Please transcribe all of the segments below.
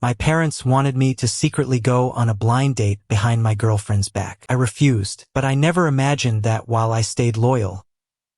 My parents wanted me to secretly go on a blind date behind my girlfriend's back. I refused, but I never imagined that while I stayed loyal,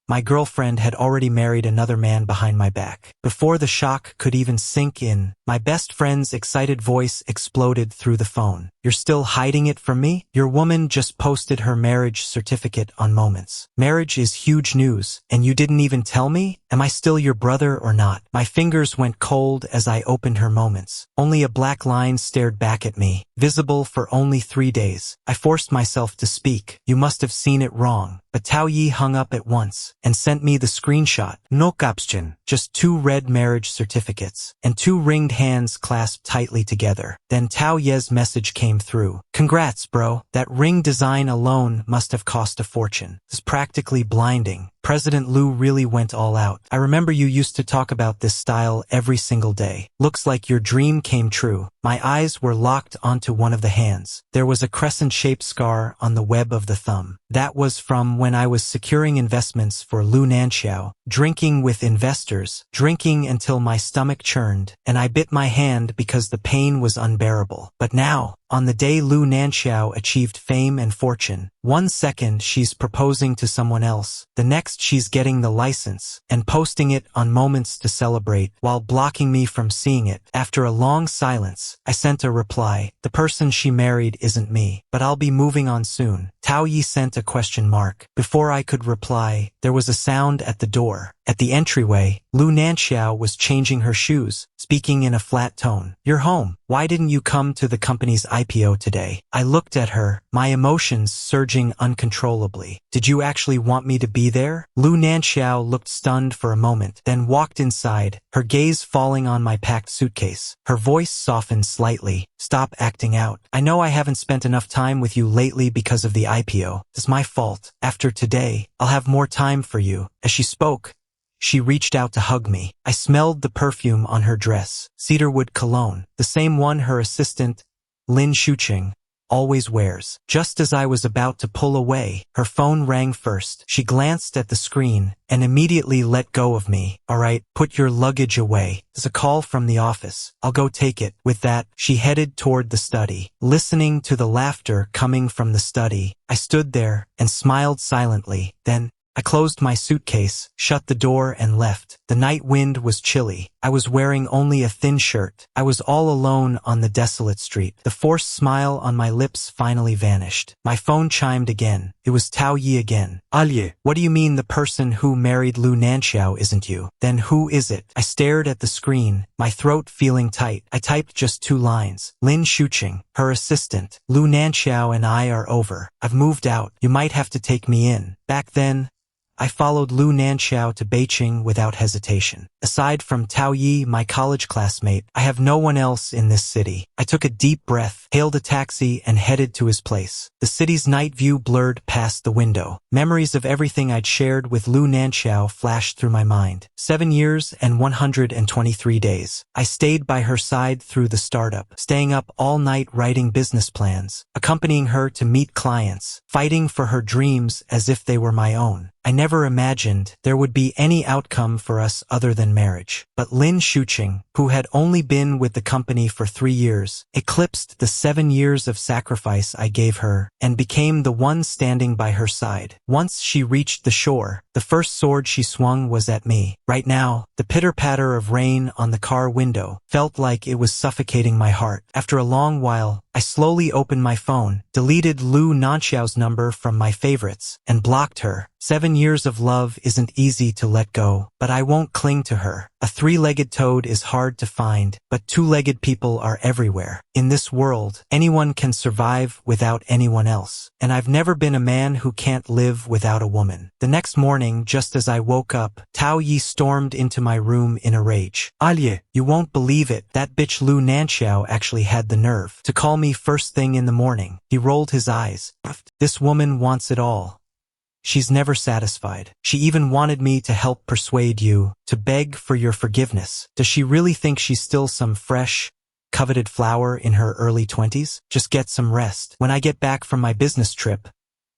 my girlfriend had already married another man behind my back. Before the shock could even sink in, my best friend's excited voice exploded through the phone. "You're still hiding it from me? Your woman just posted her marriage certificate on Moments. Marriage is huge news, and you didn't even tell me? Am I still your brother or not?" My fingers went cold as I opened her Moments. Only a black line stared back at me, visible for only 3 days. I forced myself to speak. "You must have seen it wrong." But Tao Yi hung up at once and sent me the screenshot. No caption, just 2 red marriage certificates and 2 ringed hands clasped tightly together. Then Tao Ye's message came through. "Congrats, bro. That ring design alone must have cost a fortune. It's practically blinding. President Liu really went all out. I remember you used to talk about this style every single day. Looks like your dream came true." My eyes were locked onto one of the hands. There was a crescent-shaped scar on the web of the thumb. That was from when I was securing investments for Nanqiao, drinking with investors, drinking until my stomach churned, and I bit my hand because the pain was unbearable. But now, on the day Nanqiao achieved fame and fortune, 1 second she's proposing to someone else, the next she's getting the license and posting it on Moments to celebrate while blocking me from seeing it. After a long silence, I sent a reply. "The person she married isn't me, but I'll be moving on soon." Tao Yi sent a question mark. Before I could reply, there was a sound at the door. At the entryway, Nanqiao was changing her shoes, speaking in a flat tone. "You're home. Why didn't you come to the company's IPO today?" I looked at her, my emotions surging uncontrollably. "Did you actually want me to be there?" Nanqiao looked stunned for a moment, then walked inside, her gaze falling on my packed suitcase. Her voice softened slightly. "Stop acting out. I know I haven't spent enough time with you lately because of the IPO. It's my fault. After today, I'll have more time for you." As she spoke, she reached out to hug me. I smelled the perfume on her dress, cedarwood cologne, the same one her assistant, Lin Shuqing, always wears. Just as I was about to pull away, her phone rang first. She glanced at the screen and immediately let go of me. "All right, put your luggage away. There's a call from the office. I'll go take it." With that, she headed toward the study. Listening to the laughter coming from the study, I stood there and smiled silently. Then, I closed my suitcase, shut the door and left. The night wind was chilly. I was wearing only a thin shirt. I was all alone on the desolate street. The forced smile on my lips finally vanished. My phone chimed again. It was Tao Yi again. "Alye, what do you mean the person who married Nanqiao isn't you? Then who is it?" I stared at the screen, my throat feeling tight. I typed just 2 lines. "Lin Shuqing, her assistant. Nanqiao and I are over. I've moved out. You might have to take me in." Back then, I followed Nanqiao to Beijing without hesitation. Aside from Tao Yi, my college classmate, I have no one else in this city. I took a deep breath, hailed a taxi, and headed to his place. The city's night view blurred past the window. Memories of everything I'd shared with Nanqiao flashed through my mind. 7 years and 123 days. I stayed by her side through the startup, staying up all night writing business plans, accompanying her to meet clients, fighting for her dreams as if they were my own. I never imagined there would be any outcome for us other than marriage. But Lin Shuqing, who had only been with the company for 3 years, eclipsed the 7 years of sacrifice I gave her and became the one standing by her side. Once she reached the shore, the first sword she swung was at me. Right now, the pitter-patter of rain on the car window felt like it was suffocating my heart. After a long while, I slowly opened my phone, deleted Nanqiao's number from my favorites, and blocked her. 7 years of love isn't easy to let go, but I won't cling to her. A 3-legged toad is hard to find, but 2-legged people are everywhere. In this world, anyone can survive without anyone else. And I've never been a man who can't live without a woman. The next morning, just as I woke up, Tao Yi stormed into my room in a rage. "Alye, you won't believe it. That bitch Nanqiao actually had the nerve to call me first thing in the morning." He rolled his eyes. "This woman wants it all. She's never satisfied. She even wanted me to help persuade you, to beg for your forgiveness. Does she really think she's still some fresh, coveted flower in her early 20s? Just get some rest. When I get back from my business trip,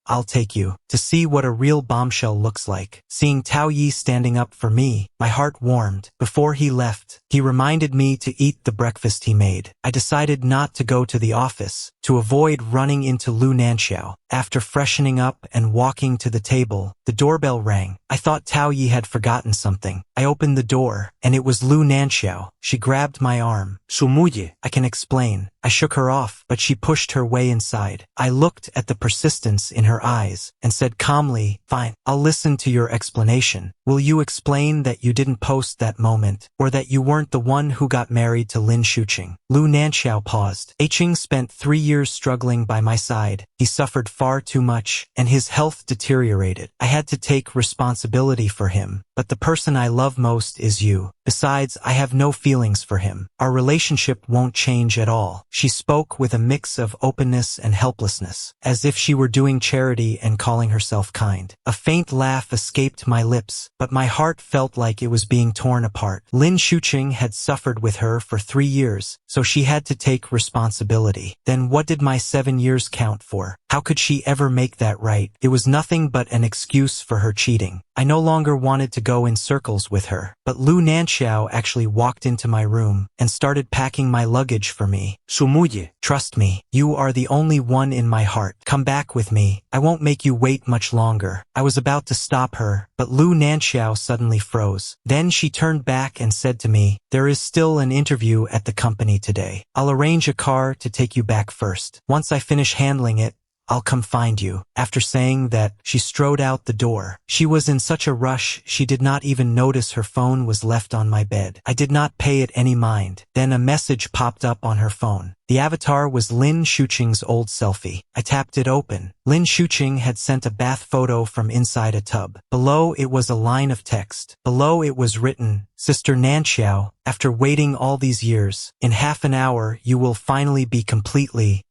I'll take you to see what a real bombshell looks like." Seeing Tao Yi standing up for me, my heart warmed. Before he left, He reminded me to eat the breakfast he made. I decided not to go to the office, to avoid running into Nanqiao. After freshening up and walking to the table, the doorbell rang. I thought Tao Yi had forgotten something. I opened the door, and it was Nanqiao. She grabbed my arm. Muye. I can explain. I shook her off, but she pushed her way inside. I looked at the persistence in her eyes and said calmly, "Fine, I'll listen to your explanation. Will you explain that you didn't post that moment, or that you weren't the one who got married to Lin Shuqing?" Nanqiao paused. Ching spent 3 years struggling by my side. He suffered far too much, and his health deteriorated. I had to take responsibility for him, but the person I love most is you. Besides, I have no feelings for him. Our relationship won't change at all. She spoke with a mix of openness and helplessness, as if she were doing charity and calling herself kind. A faint laugh escaped my lips, but my heart felt like it was being torn apart. Lin Shuqing had suffered with her for 3 years, so she had to take responsibility. Then what did my 7 years count for? How could she ever make that right? It was nothing but an excuse for her cheating. I no longer wanted to go in circles with her, but Nanqiao actually walked into my room and started packing my luggage for me. Muye. "Trust me, you are the only one in my heart. Come back with me. I won't make you wait much longer." I was about to stop her, but Nanqiao suddenly froze. Then she turned back and said to me, "There is still an interview at the company today. I'll arrange a car to take you back first. Once I finish handling it, I'll come find you." After saying that, she strode out the door. She was in such a rush, she did not even notice her phone was left on my bed. I did not pay it any mind. Then a message popped up on her phone. The avatar was Lin Shuqing's old selfie. I tapped it open. Lin Shuqing had sent a bath photo from inside a tub. Below it was a line of text. Below it was written, "Sister Nanqiao, after waiting all these years, in half an hour you will finally be completely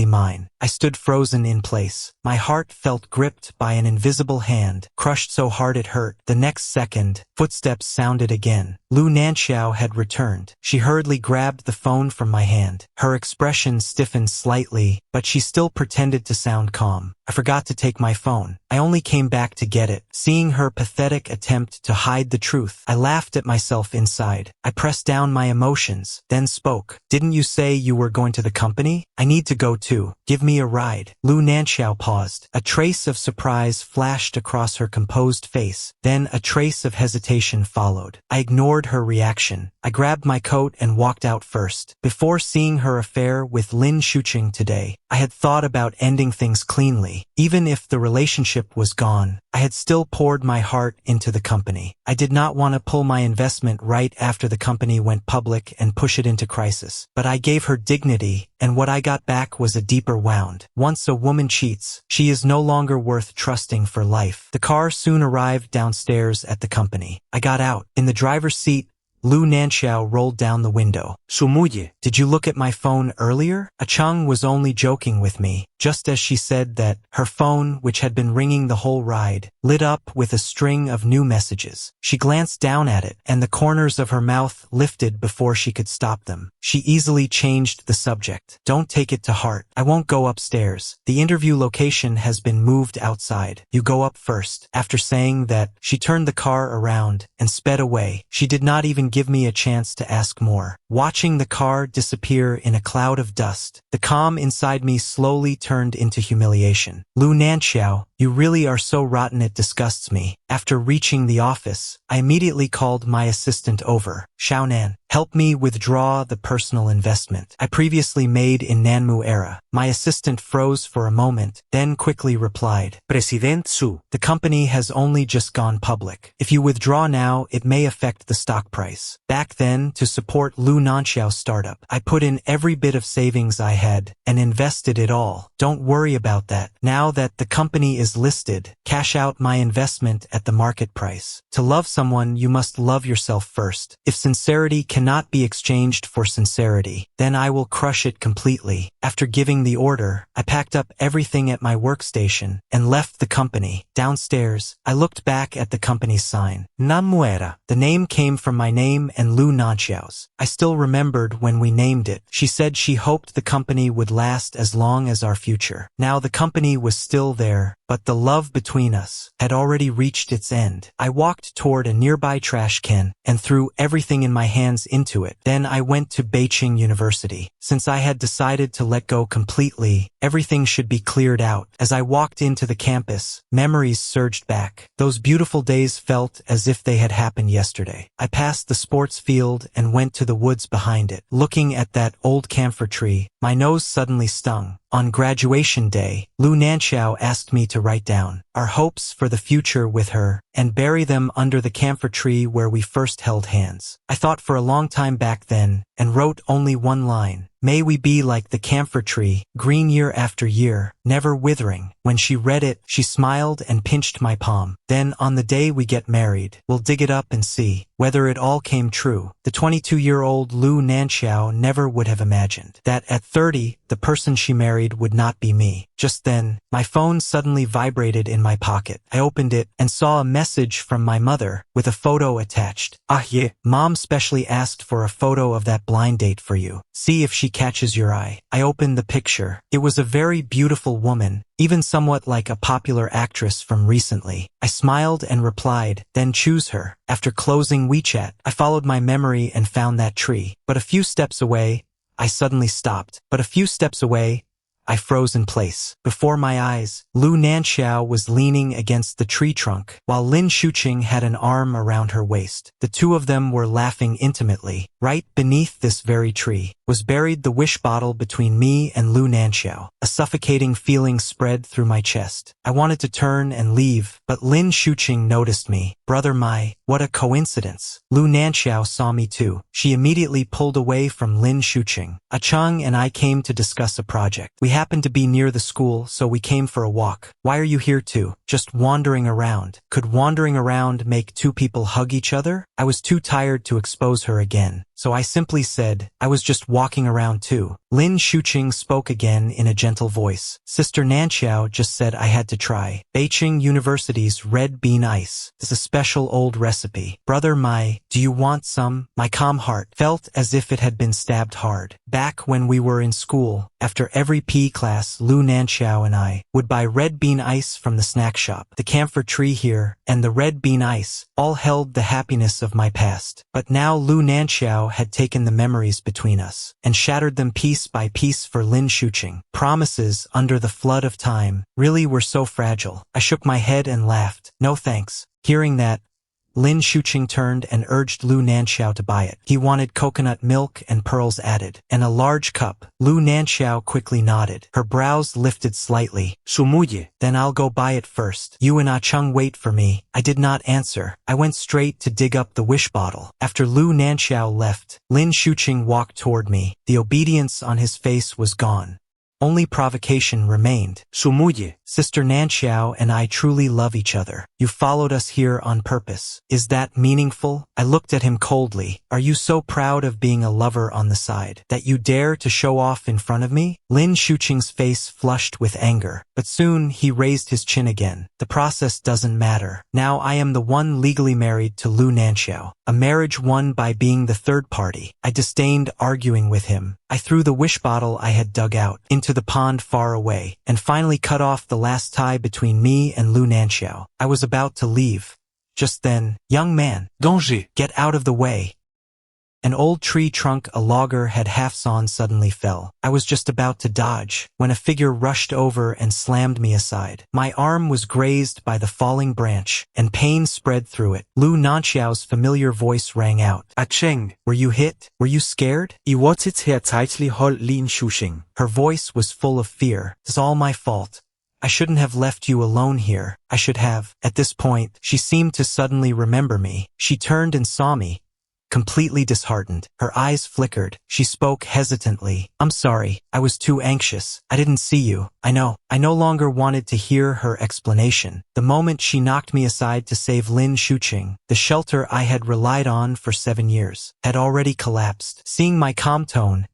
mine." I stood frozen in place. My heart felt gripped by an invisible hand, crushed so hard it hurt. The next second, footsteps sounded again. Nanqiao had returned. She hurriedly grabbed the phone from my hand. Her expression stiffened slightly, but she still pretended to sound calm. I forgot to take my phone. I only came back to get it. Seeing her pathetic attempt to hide the truth, I laughed at myself inside. I pressed down my emotions, then spoke. "Didn't you say you were going to the company? I need to go too. Give me a ride." Nanqiao paused. A trace of surprise flashed across her composed face. Then a trace of hesitation followed. I ignored her reaction. I grabbed my coat and walked out first. Before seeing her affair with Lin Shuqing today, I had thought about ending things cleanly. Even if the relationship was gone, I had still poured my heart into the company. I did not want to pull my investment right after the company went public and push it into crisis. But I gave her dignity, and what I got back was a deeper wound. Once a woman cheats, she is no longer worth trusting for life. The car soon arrived downstairs at the company. I got out. In the driver's seat, Nanqiao rolled down the window. Muye. "Did you look at my phone earlier?" Chang was only joking with me, just as she said that. Her phone, which had been ringing the whole ride, lit up with a string of new messages. She glanced down at it, and the corners of her mouth lifted before she could stop them. She easily changed the subject. "Don't take it to heart. I won't go upstairs. The interview location has been moved outside. You go up first." After saying that, she turned the car around and sped away. She did not even give me a chance to ask more. Watching the car disappear in a cloud of dust, the calm inside me slowly turned into humiliation. "Nanqiao, you really are so rotten it disgusts me." After reaching the office, I immediately called my assistant over. "Xiaonan, help me withdraw the personal investment I previously made in Nanmu Era." My assistant froze for a moment, then quickly replied, "President Su. The company has only just gone public. If you withdraw now, it may affect the stock price." Back then, to support Nanqiao's startup, I put in every bit of savings I had and invested it all. Don't worry about that. Now that the company is listed, cash out my investment at the market price. To love someone, you must love yourself first. If sincerity cannot be exchanged for sincerity, then I will crush it completely. After giving the order, I packed up everything at my workstation and left the company. Downstairs, I looked back at the company's sign. Muye. The name came from my name and Lu Nanqiao's. I still remembered when we named it. She said she hoped the company would last as long as our future. Now the company was still there, but the love between us had already reached its end. I walked toward a nearby trash can and threw everything in my hands into it. Then I went to Beijing University. Since I had decided to let go completely, everything should be cleared out. As I walked into the campus, memories surged back. Those beautiful days felt as if they had happened yesterday. I passed the sports field and went to the woods behind it. Looking at that old camphor tree, my nose suddenly stung. On graduation day, Lu Nanqiao asked me to write down our hopes for the future with her and bury them under the camphor tree where we first held hands. I thought for a long time back then and wrote only one line. May we be like the camphor tree, green year after year, never withering. When she read it, she smiled and pinched my palm. Then on the day we get married, we'll dig it up and see whether it all came true. The 22-year-old Lu Nanqiao never would have imagined that at 30, the person she married would not be me. Just then, my phone suddenly vibrated in my pocket. I opened it and saw a message from my mother with a photo attached. Ah yeah, Mom specially asked for a photo of that blind date for you. See if she catches your eye. I opened the picture. It was a very beautiful woman, even somewhat like a popular actress from recently. I smiled and replied, then choose her. After closing WeChat, I followed my memory and found that tree. But a few steps away, I suddenly stopped. I froze in place. Before my eyes, Lu Nanqiao was leaning against the tree trunk, while Lin Shuqing had an arm around her waist. The two of them were laughing intimately. Right beneath this very tree was buried the wish bottle between me and Lu Nanqiao. A suffocating feeling spread through my chest. I wanted to turn and leave, but Lin Shuqing noticed me. Brother Mai, what a coincidence. Lu Nanqiao saw me too. She immediately pulled away from Lin Shuqing. Chang and I came to discuss a project. We happened to be near the school, so we came for a walk. Why are you here too? Just wandering around. Could wandering around make two people hug each other? I was too tired to expose her again, so I simply said, I was just walking around too. Lin Shuqing spoke again in a gentle voice. Sister Nanqiao just said I had to try Beijing University's red bean ice. It's a special old recipe. Brother Mai, do you want some? My calm heart felt as if it had been stabbed hard. Back when we were in school, after every PE class, Lu Nanqiao and I would buy red bean ice from the snack shop. The camphor tree here and the red bean ice all held the happiness of my past. But now Lu Nanqiao had taken the memories between us and shattered them piece by piece for Lin Shuqing. Promises under the flood of time really were so fragile. I shook my head and laughed. No thanks. Hearing that, Lin Shuqing turned and urged Lu Nanqiao to buy it. He wanted coconut milk and pearls added, and a large cup. Lu Nanqiao quickly nodded. Her brows lifted slightly. Muye. Then I'll go buy it first. You and Chang wait for me. I did not answer. I went straight to dig up the wish bottle. After Lu Nanqiao left, Lin Shuqing walked toward me. The obedience on his face was gone. Only provocation remained. Muye. Sister Nanqiao and I truly love each other. You followed us here on purpose. Is that meaningful? I looked at him coldly. Are you so proud of being a lover on the side that you dare to show off in front of me? Lin Shuqing's face flushed with anger, but soon he raised his chin again. The process doesn't matter. Now I am the one legally married to Lu Nanqiao, a marriage won by being the third party. I disdained arguing with him. I threw the wish bottle I had dug out into the pond far away and finally cut off the last tie between me and Lu Nanqiao. I was about to leave. Just then, young man, danger, get out of the way. An old tree trunk a logger had half sawn suddenly fell. I was just about to dodge when a figure rushed over and slammed me aside. My arm was grazed by the falling branch, and pain spread through it. Lu Nanqiao's familiar voice rang out. Cheng, were you hit? Were you scared? I wanted her tightly hold Lin Shuqing. Her voice was full of fear. It's all my fault. I shouldn't have left you alone here. I should have. At this point, she seemed to suddenly remember me. She turned and saw me. Completely disheartened, her eyes flickered. She spoke hesitantly. I'm sorry, I was too anxious. I didn't see you. I know. I no longer wanted to hear her explanation. The moment she knocked me aside to save Lin Shuqing, the shelter I had relied on for 7 years had already collapsed. Seeing my calm tone,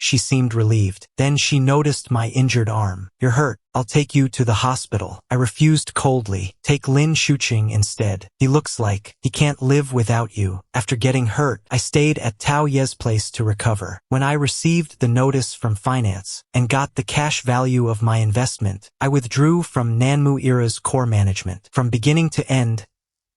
She seemed relieved. Then she noticed my injured arm. "You're hurt. I'll take you to the hospital." I refused coldly. "Take Lin Shuqing instead. He looks like he can't live without you." After getting hurt, I stayed at Tao Ye's place to recover. When I received the notice from finance and got the cash value of my investment, I withdrew from Nanmu Era's core management. From beginning to end,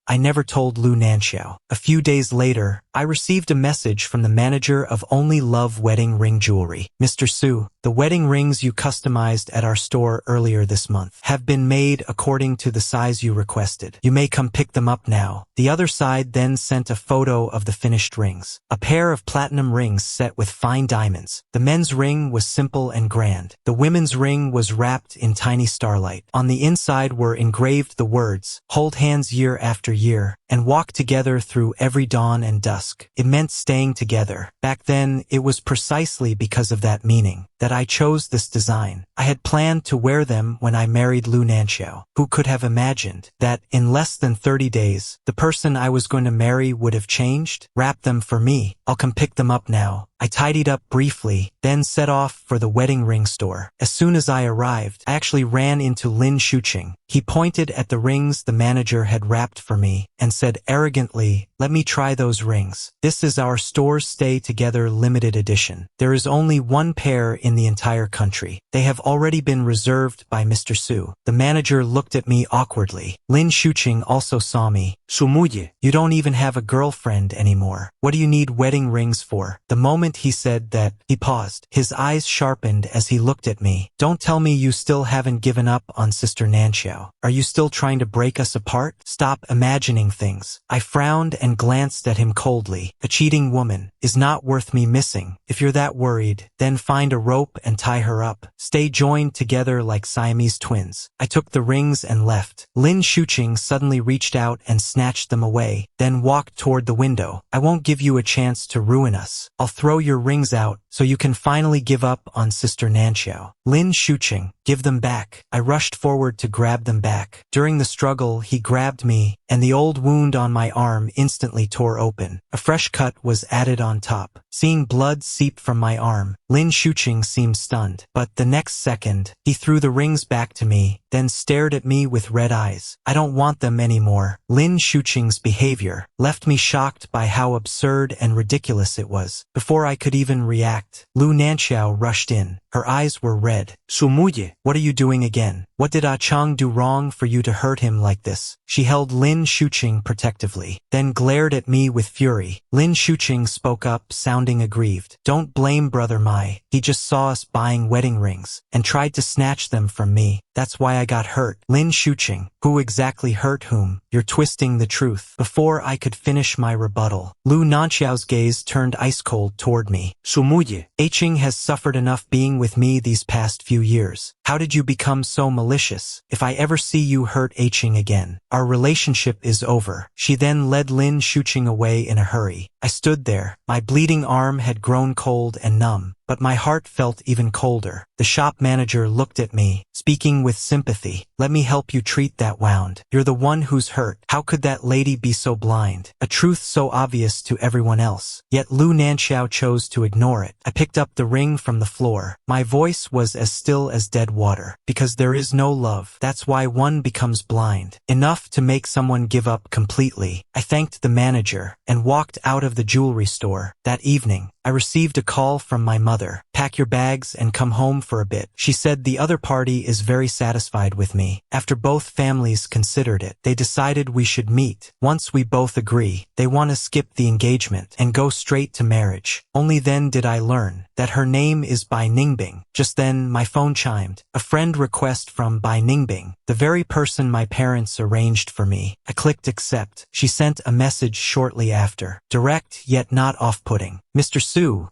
I never told Lu Nanqiao. A few days later, I received a message from the manager of Only Love Wedding Ring Jewelry. "Mr. Su, the wedding rings you customized at our store earlier this month have been made according to the size you requested. You may come pick them up now." The other side then sent a photo of the finished rings. A pair of platinum rings set with fine diamonds. The men's ring was simple and grand. The women's ring was wrapped in tiny starlight. On the inside were engraved the words, "Hold hands year after year, and walk together through every dawn and dusk." It meant staying together. Back then, it was precisely because of that meaning that I chose this design. I had planned to wear them when I married Lu Nanqiao. Who could have imagined that in less than 30 days, the person I was going to marry would have changed? "Wrap them for me. I'll come pick them up now." I tidied up briefly, then set off for the wedding ring store. As soon as I arrived, I actually ran into Lin Shuqing. He pointed at the rings the manager had wrapped for me and said arrogantly, "Let me try those rings. This is our store's Stay Together limited edition. There is only one pair in the entire country. They have already been reserved by Mr. Su." The manager looked at me awkwardly. Lin Shuqing also saw me. "Su Muye, you don't even have a girlfriend anymore. What do you need wedding rings for?" The moment he said that, he paused. His eyes sharpened as he looked at me. "Don't tell me you still haven't given up on Sister Nanqiao. Are you still trying to break us apart? Stop imagining things." I frowned and glanced at him coldly. "A cheating woman is not worth me missing. If you're that worried, then find a rope and tie her up. Stay joined together like Siamese twins." I took the rings and left. Lin Shuqing suddenly reached out and snatched them away, then walked toward the window. "I won't give you a chance to ruin us. I'll throw your rings out so you can finally give up on Sister Nanqiao." "Lin Shuqing, give them back." I rushed forward to grab them back. During the struggle, he grabbed me, and the old wound on my arm instantly tore open. A fresh cut was added on top. Seeing blood seep from my arm, Lin Shuqing seemed stunned. But the next second, he threw the rings back to me, then stared at me with red eyes. "I don't want them anymore." Lin Shuqing's behavior left me shocked by how absurd and ridiculous it was. Before I could even react, Lu Nanqiao rushed in. Her eyes were red. "Su Muye, what are you doing again? What did Ah Chang do wrong for you to hurt him like this?" She held Lin Shuqing protectively, then glared at me with fury. Lin Shuqing spoke up, sounding aggrieved. "Don't blame Brother Mai. He just saw us buying wedding rings and tried to snatch them from me. That's why I got hurt." "Lin Shuqing, who exactly hurt whom? You're twisting the truth." Before I could finish my rebuttal, Lu Nanqiao's gaze turned ice cold toward me. "Su Muye, Ching has suffered enough being with me these past few years. How did you become so malicious? If I ever see you hurt Ching again, our relationship is over." She then led Lin Shuqing away in a hurry. I stood there. My bleeding arm had grown cold and numb, but my heart felt even colder. The shop manager looked at me, speaking with sympathy. "Let me help you treat that wound. You're the one who's hurt." How could that lady be so blind? A truth so obvious to everyone else. Yet Lu Nanqiao chose to ignore it. I picked up the ring from the floor. My voice was as still as dead water. "Because there is no love. That's why one becomes blind. Enough to make someone give up completely." I thanked the manager and walked out of the jewelry store. That evening, I received a call from my mother. "Pack your bags and come home for a bit." She said the other party is very satisfied with me. After both families considered it, they decided we should meet. Once we both agree, they want to skip the engagement and go straight to marriage. Only then did I learn that her name is Bai Ningbing. Just then, my phone chimed. A friend request from Bai Ningbing, the very person my parents arranged for me. I clicked accept. She sent a message shortly after. Direct yet not off-putting. "Mr. Su,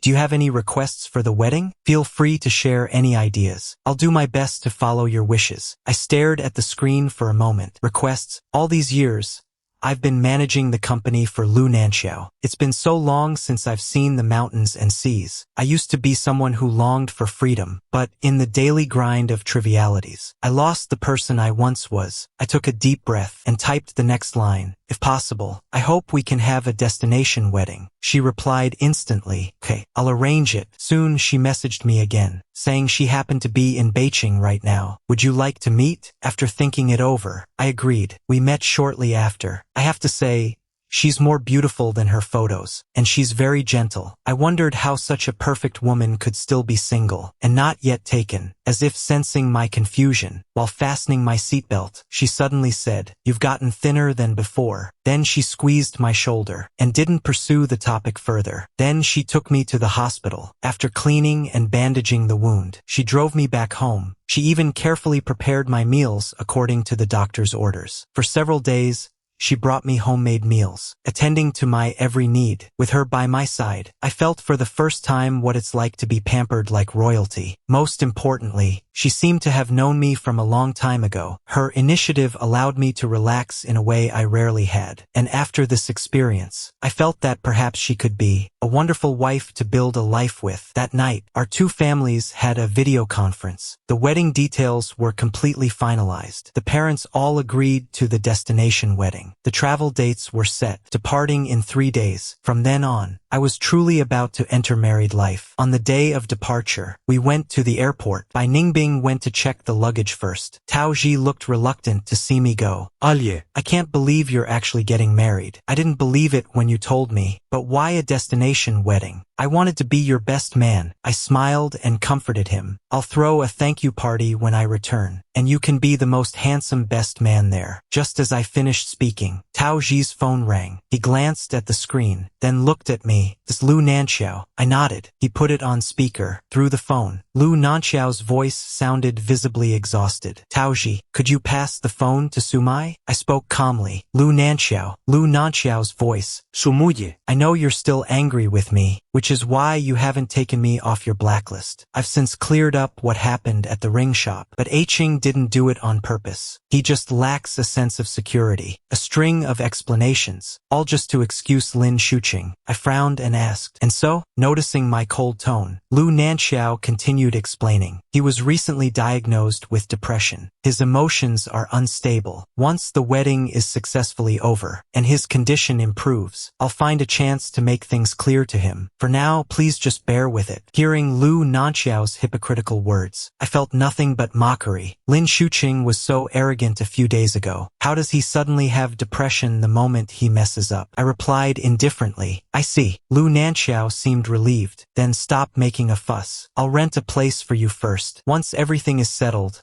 do you have any requests for the wedding? Feel free to share any ideas. I'll do my best to follow your wishes." I stared at the screen for a moment. Requests? All these years, I've been managing the company for Nanqiao. It's been so long since I've seen the mountains and seas. I used to be someone who longed for freedom, but in the daily grind of trivialities, I lost the person I once was. I took a deep breath and typed the next line. If possible, I hope we can have a destination wedding. She replied instantly, okay, I'll arrange it. Soon she messaged me again, saying she happened to be in Beijing right now. Would you like to meet? After thinking it over, I agreed. We met shortly after. I have to say, she's more beautiful than her photos, and she's very gentle. I wondered how such a perfect woman could still be single and not yet taken. As if sensing my confusion, while fastening my seatbelt, she suddenly said, "You've gotten thinner than before." Then she squeezed my shoulder and didn't pursue the topic further. Then she took me to the hospital. After cleaning and bandaging the wound, she drove me back home. She even carefully prepared my meals according to the doctor's orders. For several days, she brought me homemade meals, attending to my every need. With her by my side, I felt for the first time what it's like to be pampered like royalty. Most importantly, she seemed to have known me from a long time ago. Her initiative allowed me to relax in a way I rarely had. And after this experience, I felt that perhaps she could be a wonderful wife to build a life with. That night, our two families had a video conference. The wedding details were completely finalized. The parents all agreed to the destination wedding. The travel dates were set, departing in 3 days. From then on, I was truly about to enter married life. On the day of departure, we went to the airport. Bai Ningbing went to check the luggage first. Tao Ji looked reluctant to see me go. "Alye, I can't believe you're actually getting married. I didn't believe it when you told me. But why a destination wedding? I wanted to be your best man." I smiled and comforted him. "I'll throw a thank you party when I return, and you can be the most handsome best man there." Just as I finished speaking, Tao Ji's phone rang. He glanced at the screen, then looked at me. "This Nanqiao." I nodded. He put it on speaker. Through the phone, Nanqiao's voice sounded visibly exhausted. "Tao Ji, could you pass the phone to Sumai?" I spoke calmly. Nanqiao's voice. "Muye, I know you're still angry with me, which is why you haven't taken me off your blacklist. I've since cleared up what happened at the ring shop, but Ching didn't do it on purpose. He just lacks a sense of security." A string of explanations, all just to excuse Lin Shuqing. I frowned and asked, "And so?" Noticing my cold tone, Nanqiao continued explaining. "He was recently diagnosed with depression. His emotions are unstable. Once the wedding is successfully over, and his condition improves, I'll find a chance to make things clear to him. For now, please just bear with it." Hearing Nanqiao's hypocritical words, I felt nothing but mockery. Lin Shuqing was so arrogant a few days ago. How does he suddenly have depression the moment he messes up? I replied indifferently, "I see." Nanqiao seemed relieved. "Then stop making a fuss. I'll rent a place for you first. Once everything is settled,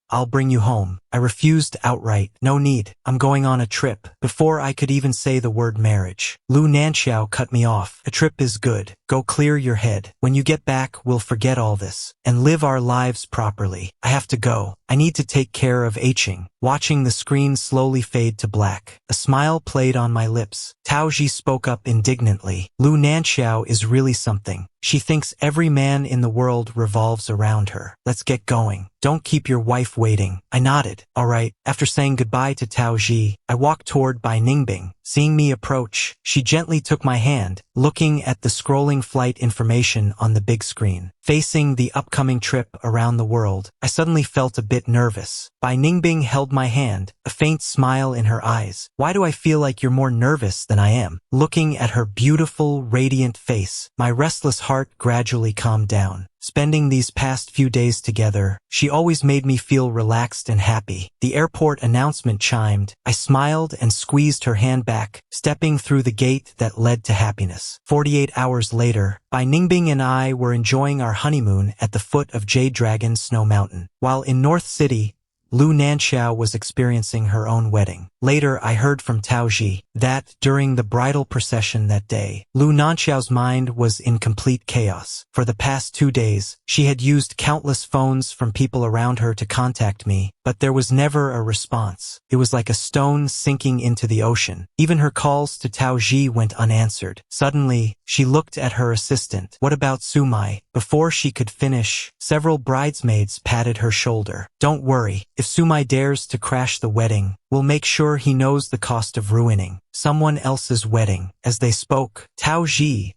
I'll bring you home." I refused outright. "No need. I'm going on a trip." Before I could even say the word marriage, Nanqiao cut me off. "A trip is good. Go clear your head. When you get back, we'll forget all this and live our lives properly. I have to go. I need to take care of Ching." Watching the screen slowly fade to black, a smile played on my lips. Tao Ji spoke up indignantly. "Nanqiao is really something. She thinks every man in the world revolves around her. Let's get going. Don't keep your wife waiting." I nodded. "All right." After saying goodbye to Tao Ji, I walked toward Bai Ningbing. Seeing me approach, she gently took my hand, looking at the scrolling flight information on the big screen. Facing the upcoming trip around the world, I suddenly felt a bit nervous. Bai Ningbing held my hand, a faint smile in her eyes. "Why do I feel like you're more nervous than I am?" Looking at her beautiful, radiant face, my restless heart gradually calmed down. Spending these past few days together, she always made me feel relaxed and happy. The airport announcement chimed. I smiled and squeezed her hand back, stepping through the gate that led to happiness. 48 hours later, Bai Ningbing and I were enjoying our honeymoon at the foot of Jade Dragon Snow Mountain. While in North City, Nanqiao was experiencing her own wedding. Later, I heard from Tao Ji that, during the bridal procession that day, Nanqiao's mind was in complete chaos. For the past 2 days, she had used countless phones from people around her to contact me, but there was never a response. It was like a stone sinking into the ocean. Even her calls to Tao Ji went unanswered. Suddenly, she looked at her assistant. "What about Sumai?" Before she could finish, several bridesmaids patted her shoulder. "Don't worry. If Sumai dares to crash the wedding, we'll make sure he knows the cost of ruining someone else's wedding." As they spoke, Tao Ji,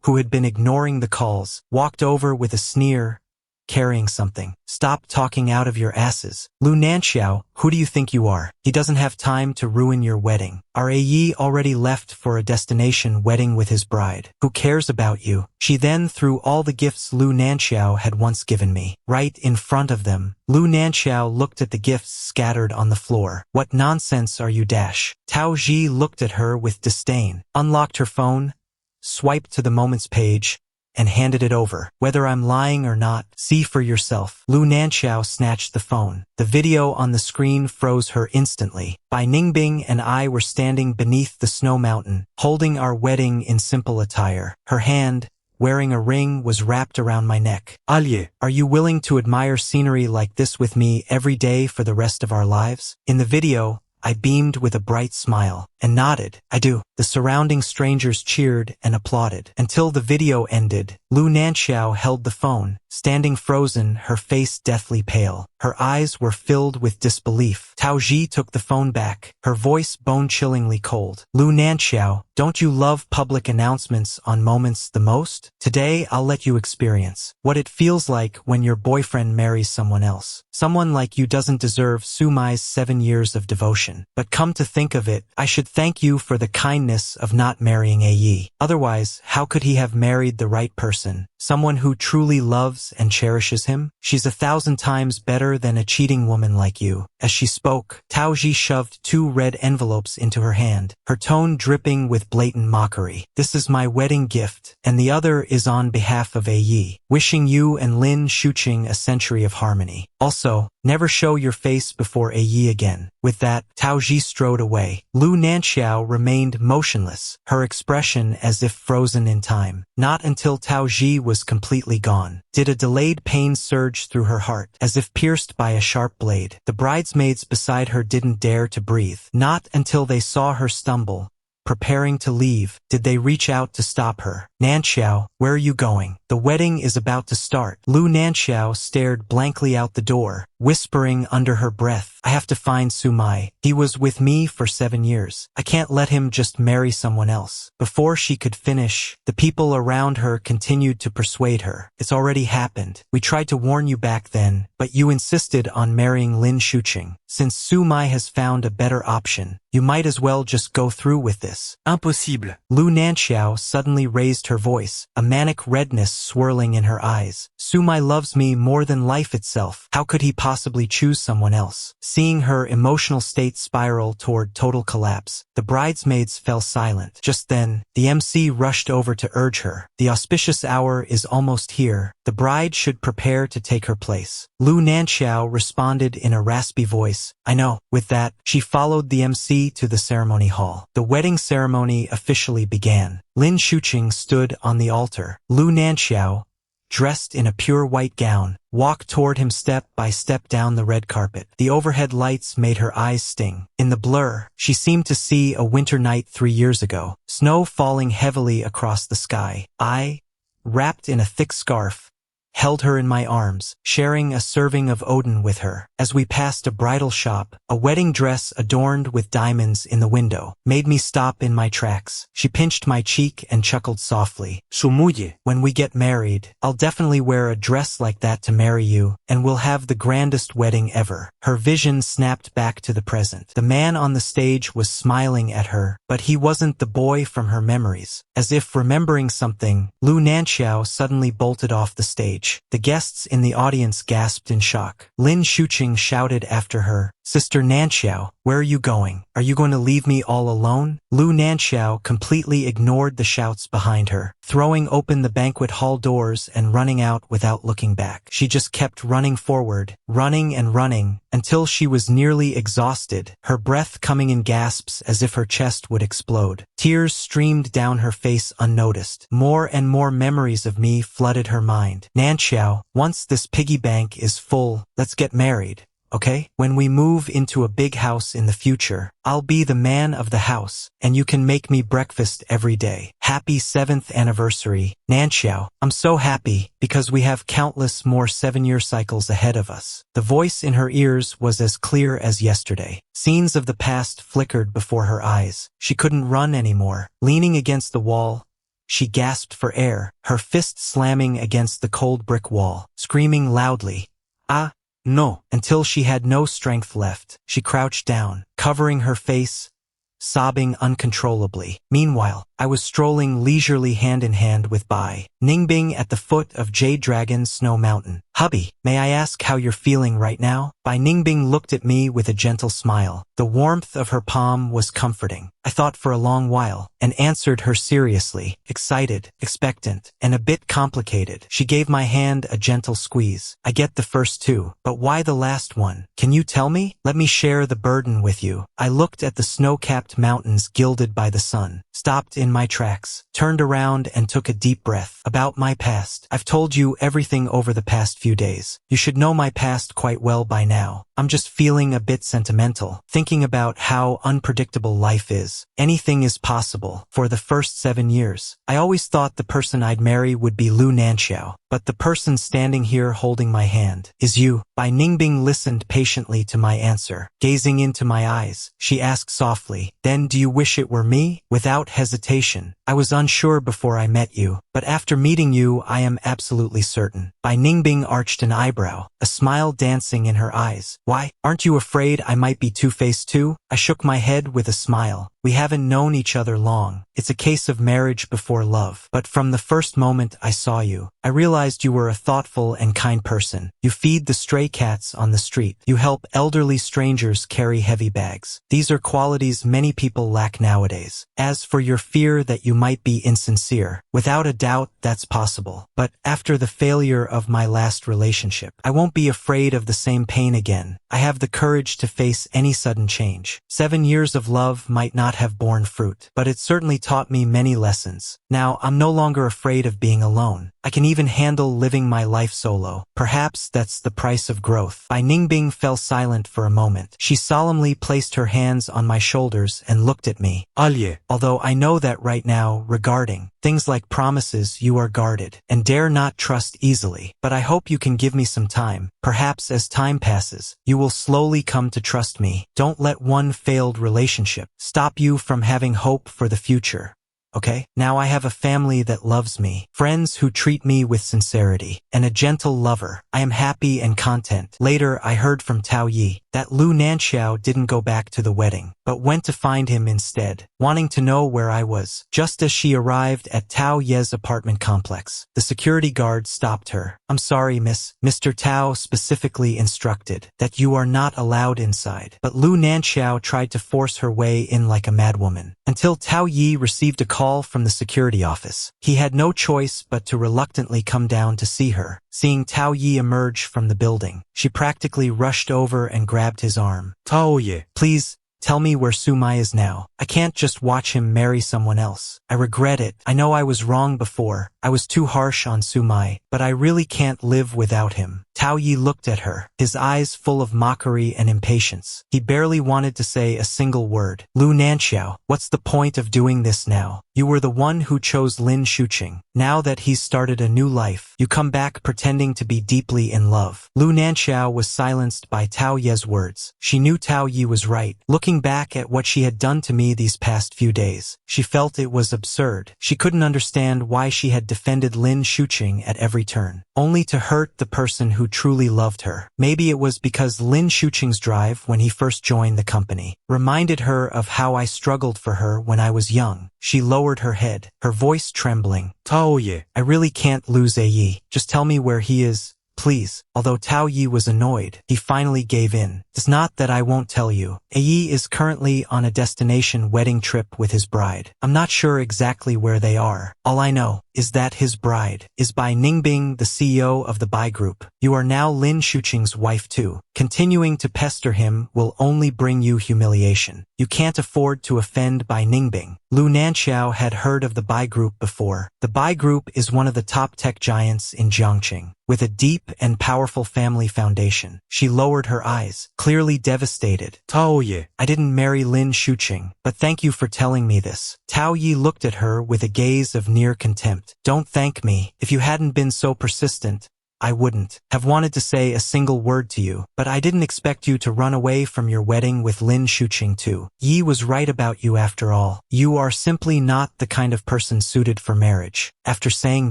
who had been ignoring the calls, walked over with a sneer, carrying something. "Stop talking out of your asses. Lu Nanqiao, who do you think you are? He doesn't have time to ruin your wedding. Our Yi already left for a destination wedding with his bride. Who cares about you?" She then threw all the gifts Lu Nanqiao had once given me, right in front of them. Lu Nanqiao looked at the gifts scattered on the floor. "What nonsense are you dash?" Tao Ji looked at her with disdain, unlocked her phone, swiped to the moments page, and handed it over. "Whether I'm lying or not, see for yourself." Lu Nanqiao snatched the phone. The video on the screen froze her instantly. Bai Ningbing and I were standing beneath the snow mountain, holding our wedding in simple attire. Her hand, wearing a ring, was wrapped around my neck. "Alye, are you willing to admire scenery like this with me every day for the rest of our lives?" In the video, I beamed with a bright smile and nodded. "I do." The surrounding strangers cheered and applauded. Until the video ended, Lu Nanqiao held the phone, standing frozen, her face deathly pale. Her eyes were filled with disbelief. Tao Ji took the phone back, her voice bone-chillingly cold. "Lu Nanqiao, don't you love public announcements on moments the most? Today I'll let you experience what it feels like when your boyfriend marries someone else. Someone like you doesn't deserve Sumai's 7 years of devotion. But come to think of it, I should thank you for the kindness of not marrying Yi. Otherwise, how could he have married the right person? Someone who truly loves and cherishes him? She's 1,000 times better than a cheating woman like you." As she spoke, Tao Ji shoved 2 red envelopes into her hand, her tone dripping with blatant mockery. "This is my wedding gift, and the other is on behalf of Yi, wishing you and Lin Shuqing a century of harmony. Also, never show your face before Yi again." With that, Tao Ji strode away. Lu Nanqiao remained motionless, her expression as if frozen in time. Not until Tao Ji was completely gone did a delayed pain surge through her heart, as if pierced by a sharp blade. The bridesmaids beside her didn't dare to breathe. Not until they saw her stumble, preparing to leave, did they reach out to stop her. "Nanqiao, where are you going? The wedding is about to start." Lu Nanqiao stared blankly out the door, whispering under her breath, "I have to find Sumai. He was with me for 7 years. I can't let him just marry someone else." Before she could finish, the people around her continued to persuade her. "It's already happened. We tried to warn you back then, but you insisted on marrying Lin Shuqing. Since Sumai has found a better option, you might as well just go through with this." "Impossible." Lu Nanqiao suddenly raised her voice, a manic redness swirling in her eyes. "Sumai loves me more than life itself. How could he possibly choose someone else?" Seeing her emotional state spiral toward total collapse, the bridesmaids fell silent. Just then, the MC rushed over to urge her. "The auspicious hour is almost here. The bride should prepare to take her place." Lu Nanqiao responded in a raspy voice, "I know." With that, she followed the MC to the ceremony hall. The wedding ceremony officially began. Lin Shuqing stood on the altar. Lu Nanqiao, dressed in a pure white gown, walked toward him step by step down the red carpet. The overhead lights made her eyes sting. In the blur, she seemed to see a winter night 3 years ago, snow falling heavily across the sky. I, wrapped in a thick scarf, held her in my arms, sharing a serving of Odin with her. As we passed a bridal shop, a wedding dress adorned with diamonds in the window made me stop in my tracks. She pinched my cheek and chuckled softly. "Muye, when we get married, I'll definitely wear a dress like that to marry you, and we'll have the grandest wedding ever." Her vision snapped back to the present. The man on the stage was smiling at her, but he wasn't the boy from her memories. As if remembering something, Lu Nanqiao suddenly bolted off the stage. The guests in the audience gasped in shock. Lin Shuqing shouted after her, "Sister Nanqiao, where are you going? Are you going to leave me all alone?" Lu Nanqiao completely ignored the shouts behind her, throwing open the banquet hall doors and running out without looking back. She just kept running forward, running and running, until she was nearly exhausted, her breath coming in gasps as if her chest would explode. Tears streamed down her face unnoticed. More and more memories of me flooded her mind. "Nanqiao, once this piggy bank is full, let's get married. okay? When we move into a big house in the future, I'll be the man of the house, and you can make me breakfast every day. Happy 7th anniversary, Nanqiao. I'm so happy, because we have countless more 7-year cycles ahead of us. The voice in her ears was as clear as yesterday. Scenes of the past flickered before her eyes. She couldn't run anymore. Leaning against the wall, she gasped for air, her fist slamming against the cold brick wall, screaming loudly, "Ah! No!" Until she had no strength left. She crouched down, covering her face, sobbing uncontrollably. Meanwhile, I was strolling leisurely hand in hand with Bai Ningbing at the foot of Jade Dragon's Snow Mountain. "Hubby, may I ask how you're feeling right now?" Bai Ningbing looked at me with a gentle smile. The warmth of her palm was comforting. I thought for a long while, and answered her seriously, excited, expectant, and a bit complicated. She gave my hand a gentle squeeze. "I get the first two, but why the last one? Can you tell me? Let me share the burden with you." I looked at the snow-capped mountains gilded by the sun, stopped in my tracks, turned around and took a deep breath. "About my past. I've told you everything over the past few days. You should know my past quite well by now. I'm just feeling a bit sentimental, thinking about how unpredictable life is. Anything is possible. For the first 7 years, I always thought the person I'd marry would be Nanqiao, but the person standing here holding my hand is you." Bai Ningbing listened patiently to my answer. Gazing into my eyes, she asked softly, "Then do you wish it were me?" Without hesitation, "I was unsure before I met you, but after meeting you I am absolutely certain." Bai Ningbing arched an eyebrow, a smile dancing in her eyes. "Why, aren't you afraid I might be two-faced too?" I shook my head with a smile. "We haven't known each other long. It's a case of marriage before love. But from the first moment I saw you, I realized you were a thoughtful and kind person. You feed the stray cats on the street. You help elderly strangers carry heavy bags. These are qualities many people lack nowadays. As for your fear that you might be insincere, without a doubt that's possible. But after the failure of my last relationship, I won't be afraid of the same pain again. I have the courage to face any sudden change. 7 years of love might not have borne fruit, but it certainly taught me many lessons. Now I'm no longer afraid of being alone. I can even handle living my life solo. Perhaps that's the price of growth." Bai Ningbing fell silent for a moment. She solemnly placed her hands on my shoulders and looked at me. "Alye, although I know that right now, regarding things like promises, you are guarded and dare not trust easily. But I hope you can give me some time. Perhaps as time passes, you will slowly come to trust me. Don't let one failed relationship stop you from having hope for the future. Okay? Now I have a family that loves me, friends who treat me with sincerity, and a gentle lover. I am happy and content." Later, I heard from Tao Yi that Nanqiao didn't go back to the wedding, but went to find him instead, wanting to know where I was. Just as she arrived at Tao Ye's apartment complex, the security guard stopped her. "I'm sorry, miss. Mr. Tao specifically instructed that you are not allowed inside." But Nanqiao tried to force her way in like a madwoman, until Tao Yi received a call from the security office. He had no choice but to reluctantly come down to see her. Seeing Tao Yi emerge from the building, she practically rushed over and grabbed his arm. "Tao Yi, please, tell me where Sumai is now. I can't just watch him marry someone else. I regret it. I know I was wrong before. I was too harsh on Sumai, but I really can't live without him." Tao Yi looked at her, his eyes full of mockery and impatience. He barely wanted to say a single word. "Nanqiao, what's the point of doing this now? You were the one who chose Lin Shuqing. Now that he's started a new life, you come back pretending to be deeply in love." Nanqiao was silenced by Tao Ye's words. She knew Tao Yi was right. Looking back at what she had done to me these past few days, she felt it was absurd. She couldn't understand why she had defended Lin Shuqing at every turn, only to hurt the person who truly loved her. Maybe it was because Lin Shuqing's drive when he first joined the company reminded her of how I struggled for her when I was young. She lowered her head, her voice trembling. "Tao Yi, I really can't lose Yi. Just tell me where he is, please." Although Tao Yi was annoyed, he finally gave in. "It's not that I won't tell you. Yi is currently on a destination wedding trip with his bride. I'm not sure exactly where they are. All I know is that his bride is Bai Ningbing, the CEO of the Bai Group. You are now Lin Shuqing's wife too. Continuing to pester him will only bring you humiliation. You can't afford to offend Bai Ningbing." Nanqiao had heard of the Bai Group before. The Bai Group is one of the top tech giants in Jiangqing. with a deep and powerful family foundation. She lowered her eyes, clearly devastated. Tao Ye. I didn't marry Lin Shuqing, but thank you for telling me this. Tao Yi looked at her with a gaze of near contempt. Don't thank me. If you hadn't been so persistent, I wouldn't have wanted to say a single word to you, but I didn't expect you to run away from your wedding with Lin Shuqing too. Yi was right about you after all. You are simply not the kind of person suited for marriage. After saying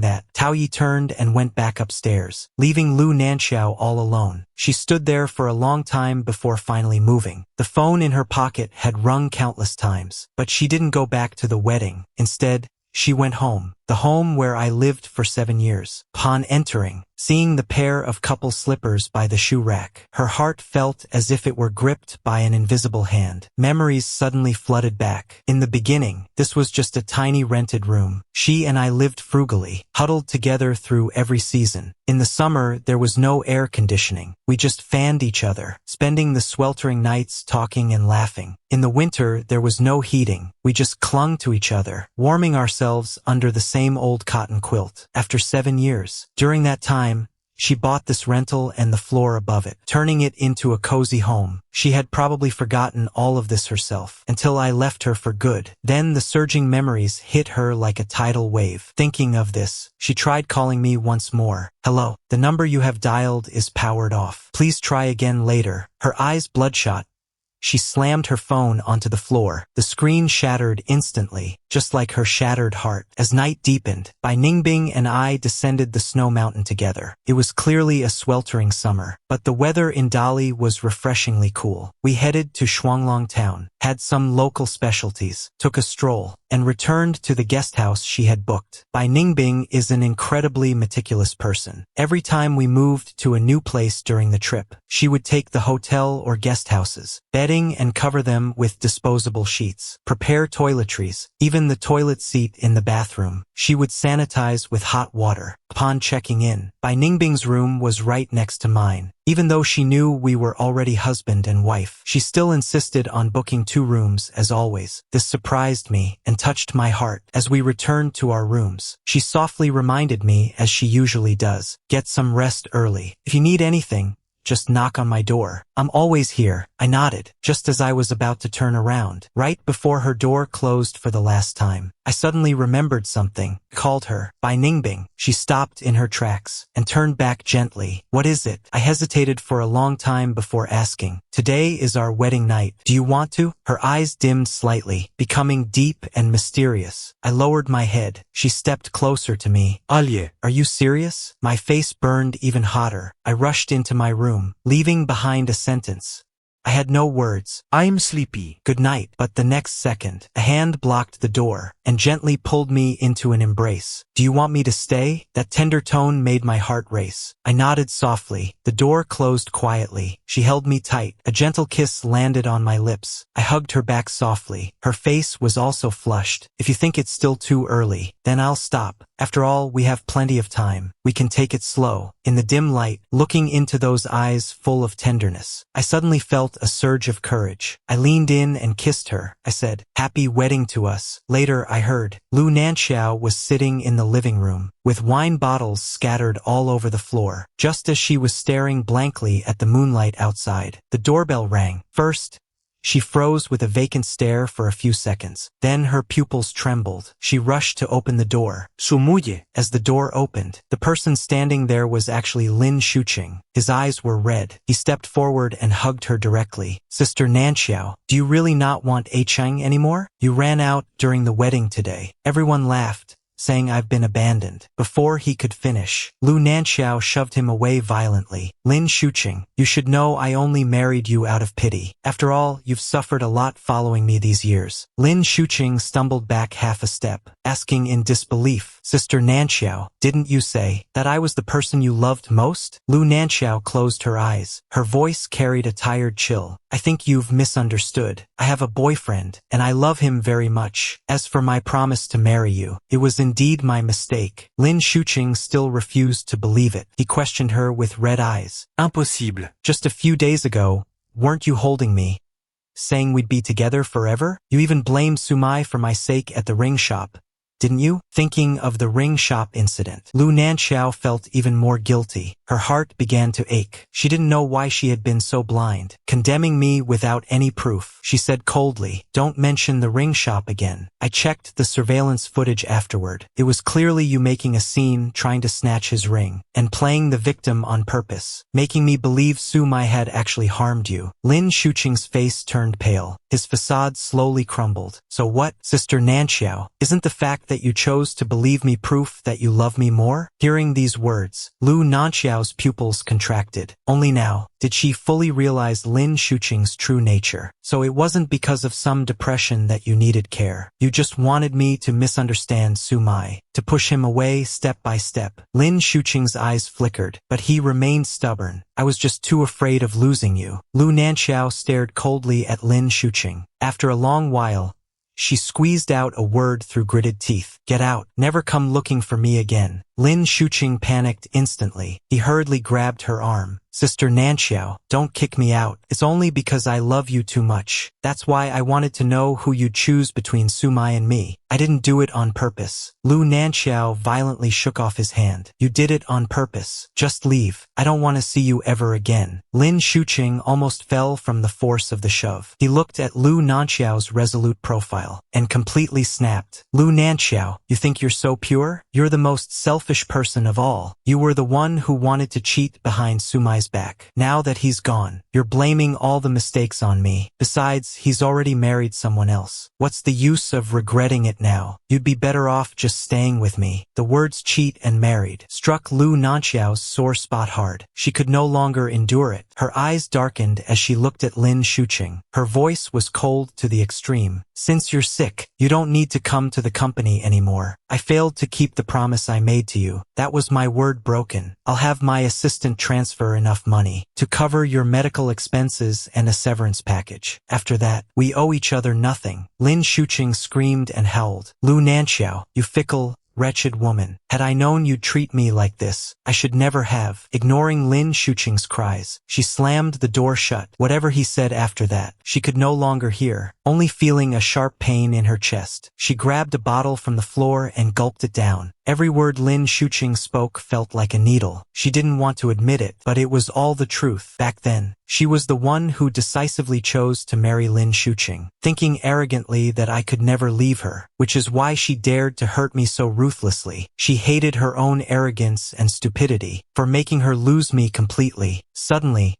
that, Tao Yi turned and went back upstairs, leaving Lu Nanqiao all alone. She stood there for a long time before finally moving. The phone in her pocket had rung countless times, but she didn't go back to the wedding. Instead, she went home, the home where I lived for 7 years. Upon entering, seeing the pair of couple slippers by the shoe rack, her heart felt as if it were gripped by an invisible hand. Memories suddenly flooded back. In the beginning, this was just a tiny rented room. She and I lived frugally, huddled together through every season. In the summer, there was no air conditioning. We just fanned each other, spending the sweltering nights talking and laughing. In the winter, there was no heating. We just clung to each other, warming ourselves under the same old cotton quilt. After 7 years, during that time, she bought this rental and the floor above it, turning it into a cozy home. She had probably forgotten all of this herself, until I left her for good. Then the surging memories hit her like a tidal wave. Thinking of this, she tried calling me once more. Hello, the number you have dialed is powered off. Please try again later. Her eyes bloodshot. She slammed her phone onto the floor. The screen shattered instantly, just like her shattered heart. As night deepened, Bai Ningbing and I descended the snow mountain together. It was clearly a sweltering summer, but the weather in Dali was refreshingly cool. We headed to Shuanglong town, had some local specialties, took a stroll, and returned to the guest house she had booked. Bai Ningbing is an incredibly meticulous person. Every time we moved to a new place during the trip, she would take the hotel or guest houses, bedding and cover them with disposable sheets, prepare toiletries, even the toilet seat in the bathroom. She would sanitize with hot water. Upon checking in, Bai Ningbing's room was right next to mine. Even though she knew we were already husband and wife, she still insisted on booking 2 rooms as always. This surprised me and touched my heart. As we returned to our rooms, she softly reminded me, as she usually does, get some rest early. If you need anything, just knock on my door. I'm always here. I nodded, just as I was about to turn around. Right before her door closed for the last time, I suddenly remembered something. Called her. Bai Ningbing. She stopped in her tracks and turned back gently. What is it? I hesitated for a long time before asking. Today is our wedding night. Do you want to? Her eyes dimmed slightly, becoming deep and mysterious. I lowered my head. She stepped closer to me. Alye, are you serious? My face burned even hotter. I rushed into my room, leaving behind a sentence. I had no words. I'm sleepy. Good night. But the next second, a hand blocked the door and gently pulled me into an embrace. Do you want me to stay? That tender tone made my heart race. I nodded softly. The door closed quietly. She held me tight. A gentle kiss landed on my lips. I hugged her back softly. Her face was also flushed. If you think it's still too early, then I'll stop. After all, we have plenty of time. We can take it slow. In the dim light, looking into those eyes full of tenderness, I suddenly felt a surge of courage. I leaned in and kissed her. I said, "Happy wedding to us." Later, I heard Lu Nanqiao was sitting in the living room, with wine bottles scattered all over the floor, just as she was staring blankly at the moonlight outside. The doorbell rang. First, she froze with a vacant stare for a few seconds. Then her pupils trembled. She rushed to open the door. Muye. As the door opened, the person standing there was actually Lin Shuqing. His eyes were red. He stepped forward and hugged her directly. Sister Nanqiao, do you really not want Cheng anymore? You ran out during the wedding today. Everyone laughed, saying I've been abandoned. Before he could finish, Lu Nanqiao shoved him away violently. Lin Shuqing, you should know I only married you out of pity. After all, you've suffered a lot following me these years. Lin Shuqing stumbled back half a step, asking in disbelief, Sister Nanqiao, didn't you say that I was the person you loved most? Lu Nanqiao closed her eyes. Her voice carried a tired chill. I think you've misunderstood. I have a boyfriend, and I love him very much. As for my promise to marry you, it was indeed my mistake. Lin Shuqing still refused to believe it. He questioned her with red eyes. Impossible. Just a few days ago, weren't you holding me, saying we'd be together forever? You even blamed Sumai for my sake at the ring shop. didn't you? Thinking of the ring shop incident, Nanqiao felt even more guilty. Her heart began to ache. She didn't know why she had been so blind. Condemning me without any proof, she said coldly, "Don't mention the ring shop again. I checked the surveillance footage afterward. It was clearly you making a scene trying to snatch his ring, and playing the victim on purpose, making me believe Su Mai had actually harmed you." Lin Shuqing's face turned pale. His facade slowly crumbled. "So what, Sister Nanqiao? Isn't the fact that you chose to believe me proof that you love me more?" Hearing these words, Nanqiao's pupils contracted. Only now did she fully realize Lin Shuqing's true nature. "So it wasn't because of some depression that you needed care. You just wanted me to misunderstand Su Mai, to push him away step by step." Lin Shuqing's eyes flickered, but he remained stubborn. "I was just too afraid of losing you." Nanqiao stared coldly at Lin Shuqing. After a long while, she squeezed out a word through gritted teeth. "Get out. Never come looking for me again." Lin Shuqing panicked instantly. He hurriedly grabbed her arm. "Sister Nanqiao, don't kick me out. It's only because I love you too much. That's why I wanted to know who you'd choose between Su Mai and me. I didn't do it on purpose." Nanqiao violently shook off his hand. "You did it on purpose. Just leave. I don't want to see you ever again." Lin Shuqing almost fell from the force of the shove. He looked at Nanqiao's resolute profile and completely snapped. "Nanqiao, you think you're so pure? You're the most selfish person of all. You were the one who wanted to cheat behind Su Mai's back. Now that he's gone, you're blaming all the mistakes on me. Besides, he's already married someone else. What's the use of regretting it now? You'd be better off just staying with me." The words cheat and married struck Nanqiao's sore spot hard. She could no longer endure it. Her eyes darkened as she looked at Lin Shuqing. Her voice was cold to the extreme. "Since you're sick, you don't need to come to the company anymore. I failed to keep the promise I made to you. That was my word broken. I'll have my assistant transfer enough money to cover your medical expenses and a severance package. After that, we owe each other nothing." Lin Shuqing screamed and howled. "Nanqiao, you fickle, wretched woman. Had I known you'd treat me like this, I should never have." Ignoring Lin Shuqing's cries, she slammed the door shut. Whatever he said after that, she could no longer hear, only feeling a sharp pain in her chest. She grabbed a bottle from the floor and gulped it down. Every word Lin Shuqing spoke felt like a needle. She didn't want to admit it, but it was all the truth. Back then, she was the one who decisively chose to marry Lin Shuqing, thinking arrogantly that I could never leave her, which is why she dared to hurt me so ruthlessly. She hated her own arrogance and stupidity for making her lose me completely. Suddenly,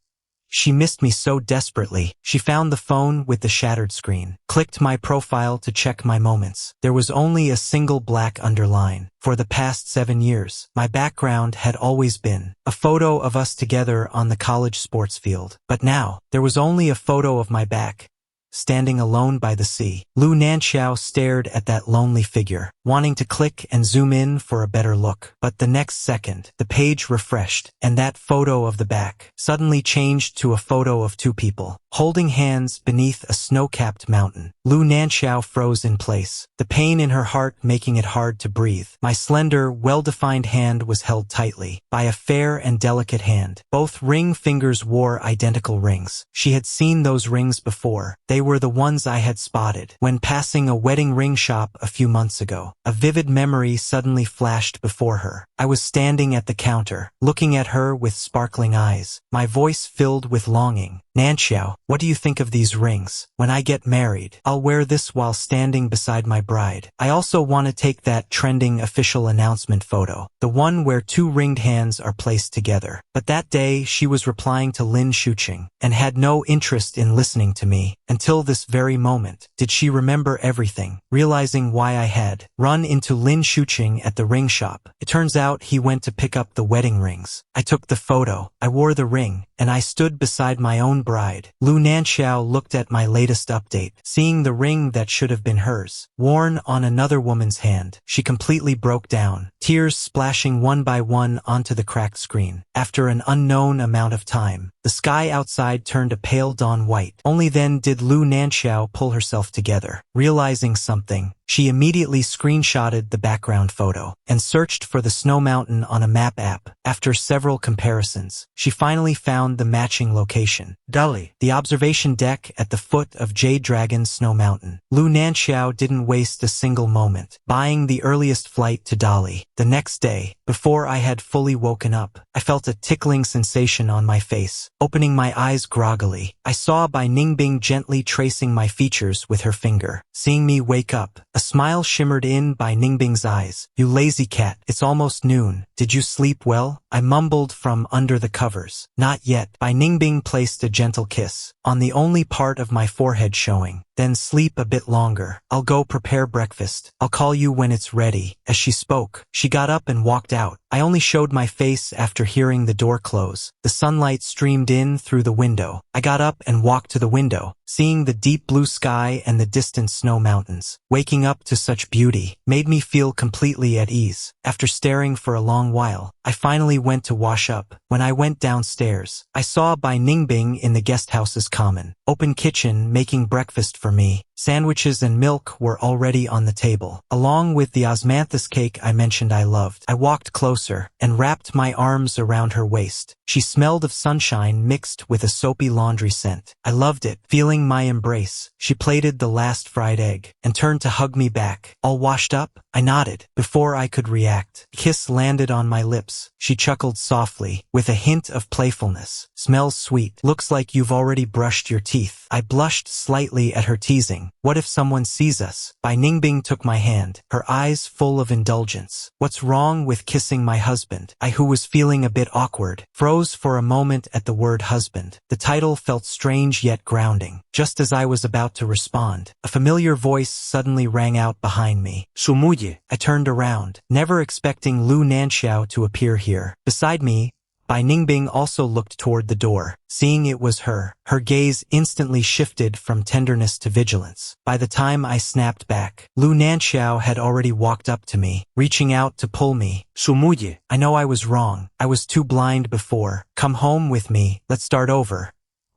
she missed me so desperately. She found the phone with the shattered screen, clicked my profile to check my moments. There was only a single black underline. For the past 7 years, my background had always been a photo of us together on the college sports field. But now, there was only a photo of my back, standing alone by the sea. Nanqiao stared at that lonely figure, wanting to click and zoom in for a better look. But the next second, the page refreshed, and that photo of the back suddenly changed to a photo of two people, holding hands beneath a snow-capped mountain. Nanqiao froze in place, the pain in her heart making it hard to breathe. My slender, well-defined hand was held tightly by a fair and delicate hand. Both ring fingers wore identical rings. She had seen those rings before. They were the ones I had spotted when passing a wedding ring shop a few months ago. A vivid memory suddenly flashed before her. I was standing at the counter, looking at her with sparkling eyes, my voice filled with longing. "Nanqiao, what do you think of these rings? When I get married, I'll wear this while standing beside my bride. I also want to take that trending official announcement photo, the one where two ringed hands are placed together." But that day she was replying to Lin Shuqing and had no interest in listening to me. Until this very moment, did she remember everything, realizing why I had run into Lin Shuqing at the ring shop. It turns out he went to pick up the wedding rings. I took the photo, I wore the ring, and I stood beside my own bride. Nanqiao looked at my latest update, seeing the ring that should have been hers, worn on another woman's hand. She completely broke down, tears splashing one by one onto the cracked screen. After an unknown amount of time, the sky outside turned a pale dawn white. Only then did Nanqiao pull herself together. Realizing something, She immediately screenshotted the background photo and searched for the snow mountain on a map app. After several comparisons, she finally found the matching location. Dali, the observation deck at the foot of Jade Dragon's snow mountain. Nanqiao didn't waste a single moment, buying the earliest flight to Dali. The next day, before I had fully woken up, I felt a tickling sensation on my face. Opening my eyes groggily, I saw Bai Ningbing gently tracing my features with her finger. Seeing me wake up, a smile shimmered in Bai Ningbing's eyes. "You lazy cat, it's almost noon. Did you sleep well?" I mumbled from under the covers. "Not yet." Bai Ningbing placed a gentle kiss on the only part of my forehead showing. "Then sleep a bit longer. I'll go prepare breakfast. I'll call you when it's ready." As she spoke, she got up and walked out. I only showed my face after hearing the door close. The sunlight streamed in through the window. I got up and walked to the window, seeing the deep blue sky and the distant snow mountains. Waking up to such beauty made me feel completely at ease. After staring for a long while, I finally went to wash up. When I went downstairs, I saw Bai Ningbing in the guesthouse's common open kitchen making breakfast for me. Sandwiches and milk were already on the table, along with the osmanthus cake I mentioned I loved. I walked closer and wrapped my arms around her waist. She smelled of sunshine mixed with a soapy laundry scent. I loved it, feeling my embrace. She plated the last fried egg and turned to hug me back. "All washed up?" I nodded. Before I could react, a kiss landed on my lips. She chuckled softly, with a hint of playfulness. "Smells sweet. Looks like you've already brushed your teeth." I blushed slightly at her teasing. "What if someone sees us?" Bai Ningbing took my hand, her eyes full of indulgence. "What's wrong with kissing my husband?" I, who was feeling a bit awkward, froze for a moment at the word husband. The title felt strange yet grounding. Just as I was about to respond, a familiar voice suddenly rang out behind me. "Muye." I turned around, never expecting Nanqiao to appear here. Beside me, Bai Ningbing also looked toward the door. Seeing it was her, her gaze instantly shifted from tenderness to vigilance. By the time I snapped back, Nanqiao had already walked up to me, reaching out to pull me. "Muye, I know I was wrong. I was too blind before. Come home with me. Let's start over.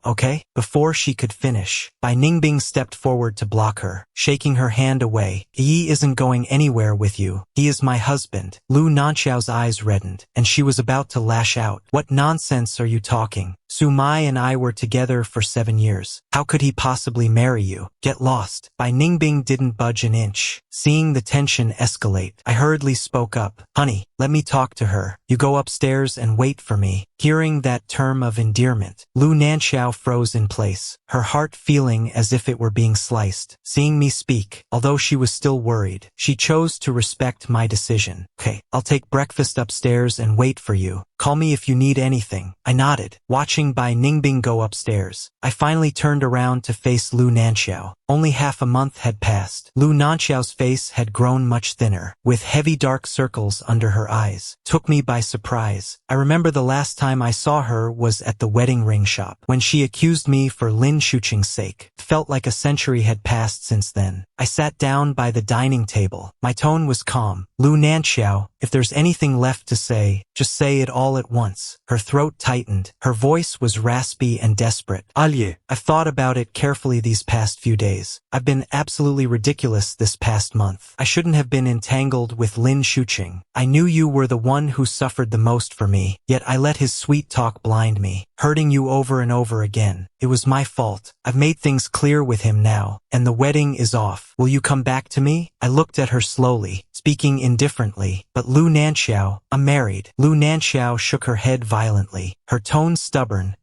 Okay?" Before she could finish, Bai Ningbing stepped forward to block her, shaking her hand away. "He isn't going anywhere with you. He is my husband." Nanqiao's eyes reddened, and she was about to lash out. "What nonsense are you talking? Mai and I were together for 7 years. How could he possibly marry you? Get lost." Bai Ningbing didn't budge an inch. Seeing the tension escalate, I hurriedly spoke up. "Honey, let me talk to her. You go upstairs and wait for me." Hearing that term of endearment, Nanqiao froze in place, her heart feeling as if it were being sliced. Seeing me speak, although she was still worried, she chose to respect my decision. "Okay, I'll take breakfast upstairs and wait for you. Call me if you need anything." I nodded, watching Bai Ningbing go upstairs. I finally turned around to face Nanqiao. Only half a month had passed. Nanqiao's face had grown much thinner, with heavy dark circles under her eyes. Took me by surprise. I remember the last time I saw her was at the wedding ring shop, when she accused me for Lin Shuqing's sake. It felt like a century had passed since then. I sat down by the dining table. My tone was calm. "Nanqiao, if there's anything left to say, just say it all at once." Her throat tightened. Her voice was raspy and desperate. "Alye, I've thought about it carefully these past few days. I've been absolutely ridiculous this past month. I shouldn't have been entangled with Lin Shuqing. I knew you were the one who suffered the most for me, yet I let his sweet talk blind me, hurting you over and over again. It was my fault. I've made things clear with him now, and the wedding is off. Will you come back to me?" I looked at her slowly, speaking indifferently. "But Nanqiao, I'm married." Nanqiao shook her head violently, her tone stubborn,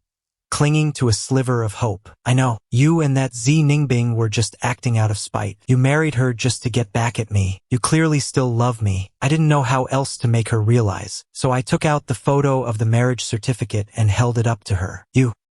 clinging to a sliver of hope. "I know, you and that Ningbing were just acting out of spite. You married her just to get back at me. You clearly still love me." I didn't know how else to make her realize, so I took out the photo of the marriage certificate and held it up to her.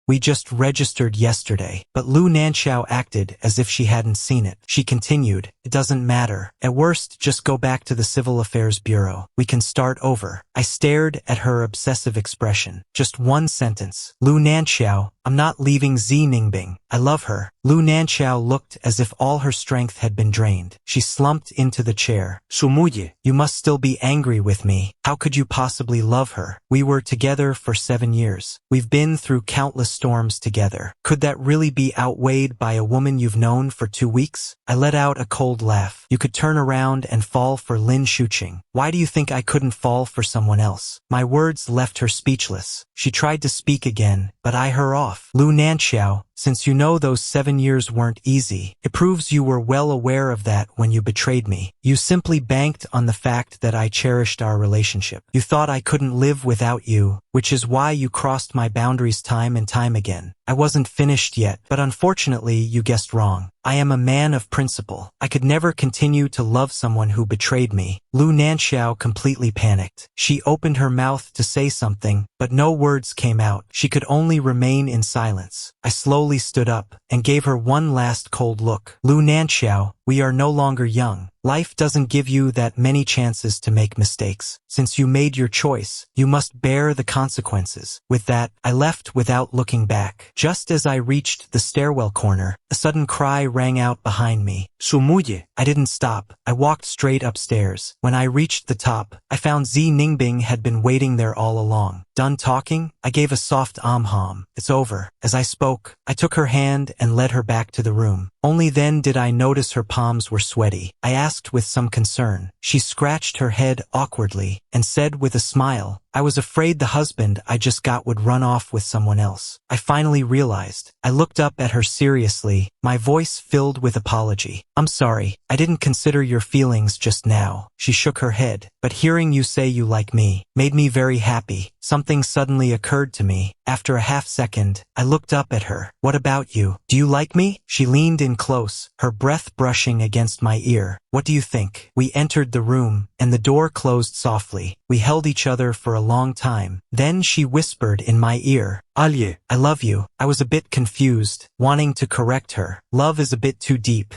We just registered yesterday." But Nanqiao acted as if she hadn't seen it. She continued, "It doesn't matter. At worst, just go back to the Civil Affairs Bureau. We can start over." I stared at her obsessive expression. "Just one sentence." Nanqiao, I'm not leaving Zi Ningbing. I love her. Lu Nanqiao looked as if all her strength had been drained. She slumped into the chair. Muye, You must still be angry with me. How could you possibly love her? We were together for 7 years. We've been through countless storms together. Could that really be outweighed by a woman you've known for 2 weeks? I let out a cold laugh. You could turn around and fall for Lin Shuqing. Why do you think I couldn't fall for someone else? My words left her speechless. She tried to speak again, but I her off. Lu Nanqiao, since you know those 7 years weren't easy, it proves you were well aware of that when you betrayed me. You simply banked on the fact that I cherished our relationship. You thought I couldn't live without you, which is why you crossed my boundaries time and time again. I wasn't finished yet, but unfortunately you guessed wrong. I am a man of principle. I could never continue to love someone who betrayed me. Lu Nanqiao completely panicked. She opened her mouth to say something, but no words came out. She could only remain in silence. I slowly stood up and gave her one last cold look. Lu Nanqiao, we are no longer young. Life doesn't give you that many chances to make mistakes. Since you made your choice, you must bear the consequences. With that, I left without looking back. Just as I reached the stairwell corner, a sudden cry rang out behind me. Muye, I didn't stop. I walked straight upstairs. When I reached the top, I found Zi Ningbing had been waiting there all along. Done talking, I gave a soft hum. It's over. As I spoke, I took her hand and led her back to the room. Only then did I notice her palms were sweaty. I asked with some concern. She scratched her head awkwardly and said with a smile, I was afraid the husband I just got would run off with someone else. I finally realized. I looked up at her seriously, my voice filled with apology. I'm sorry, I didn't consider your feelings just now. She shook her head, but hearing you say you like me made me very happy. Something suddenly occurred to me. After a half second, I looked up at her. What about you? Do you like me? She leaned in close, her breath brushing against my ear. What do you think? We entered the room, and the door closed softly. We held each other for a long time. Then she whispered in my ear, Alye, I love you. I was a bit confused, wanting to correct her. Love is a bit too deep,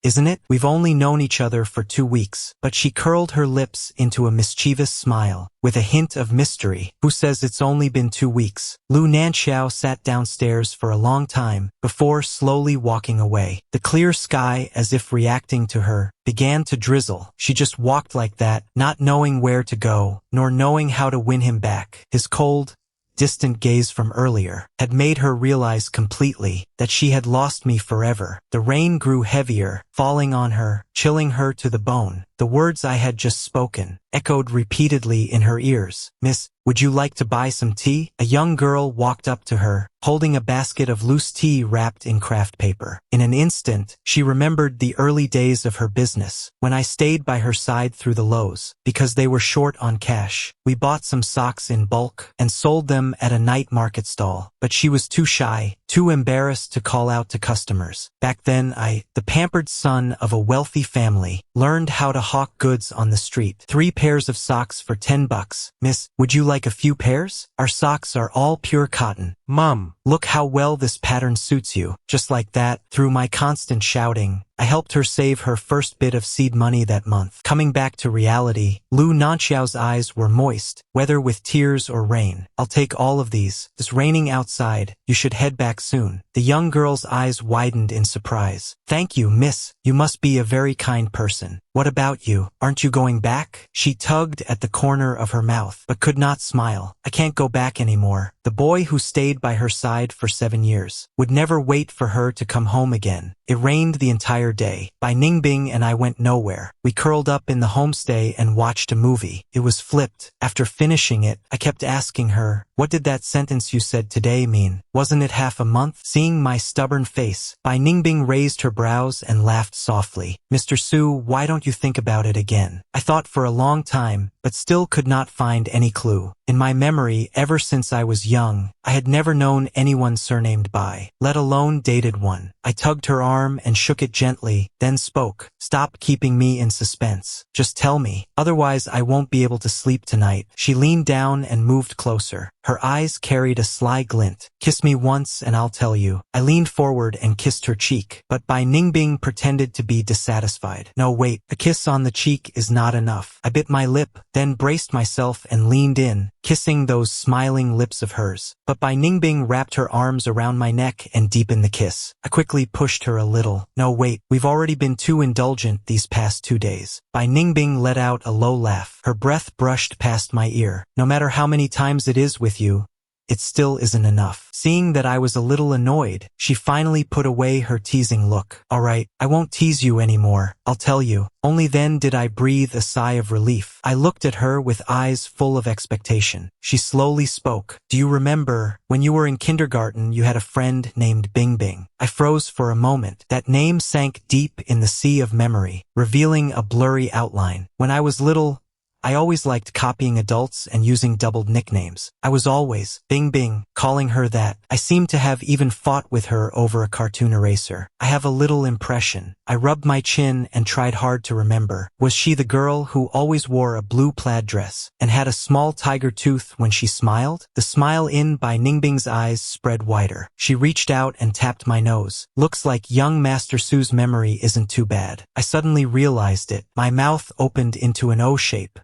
isn't it? We've only known each other for 2 weeks. But she curled her lips into a mischievous smile, with a hint of mystery. Who says it's only been 2 weeks? Lu Nanqiao sat downstairs for a long time, before slowly walking away. The clear sky, as if reacting to her, began to drizzle. She just walked like that, not knowing where to go, nor knowing how to win him back. His cold, distant gaze from earlier had made her realize completely that she had lost me forever. The rain grew heavier, falling on her, chilling her to the bone. The words I had just spoken echoed repeatedly in her ears. Miss, would you like to buy some tea? A young girl walked up to her, holding a basket of loose tea wrapped in craft paper. In an instant, she remembered the early days of her business, when I stayed by her side through the lows, because they were short on cash. We bought some socks in bulk and sold them at a night market stall. But she was too shy, too embarrassed to call out to customers. Back then the pampered son of a wealthy family, learned how to hawk goods on the street. 3 pairs of socks for $10. Miss, would you like a few pairs? Our socks are all pure cotton. Mom, Look how well this pattern suits you. Just like that, through my constant shouting, I helped her save her first bit of seed money that month. Coming back to reality, Lu Nanqiao's eyes were moist, whether with tears or rain. I'll take all of these. It's raining outside. You should head back soon. The young girl's eyes widened in surprise. Thank you, miss. You must be a very kind person. What about you? Aren't you going back? She tugged at the corner of her mouth, but could not smile. I can't go back anymore. The boy who stayed by her side for 7 years would never wait for her to come home again. It rained the entire day. Bai Ningbing and I went nowhere. We curled up in the homestay and watched a movie. It was flipped. After finishing it, I kept asking her, what did that sentence you said today mean? Wasn't it half a month? Seeing my stubborn face, Bai Ningbing raised her brows and laughed softly. Mr. Su, why don't you think about it again? I thought for a long time, but still could not find any clue. In my memory, ever since I was young, I had never known anyone surnamed Bai, let alone dated one. I tugged her arm and shook it gently, then spoke. Stop keeping me in suspense. Just tell me. Otherwise I won't be able to sleep tonight. She leaned down and moved closer. Her eyes carried a sly glint. "Kiss me once and I'll tell you." I leaned forward and kissed her cheek, but Bai Ningbing pretended to be dissatisfied. "No, wait, a kiss on the cheek is not enough." I bit my lip, then braced myself and leaned in, kissing those smiling lips of hers. But Bai Ningbing wrapped her arms around my neck and deepened the kiss. I quickly pushed her a little. "No, wait, we've already been too indulgent these past 2 days." Bai Ningbing let out a low laugh. Her breath brushed past my ear. "No matter how many times it is with you, it still isn't enough." Seeing that I was a little annoyed, she finally put away her teasing look. "All right, I won't tease you anymore, I'll tell you." Only then did I breathe a sigh of relief. I looked at her with eyes full of expectation. She slowly spoke. "Do you remember, when you were in kindergarten you had a friend named Bing?" I froze for a moment. That name sank deep in the sea of memory, revealing a blurry outline. "When I was little, I always liked copying adults and using doubled nicknames. I was always Bing, calling her that. I seemed to have even fought with her over a cartoon eraser. I have a little impression." I rubbed my chin and tried hard to remember. Was she the girl who always wore a blue plaid dress and had a small tiger tooth when she smiled? The smile in Bai Ningbing's eyes spread wider. She reached out and tapped my nose. "Looks like young Master Su's memory isn't too bad." I suddenly realized it. My mouth opened into an O shape.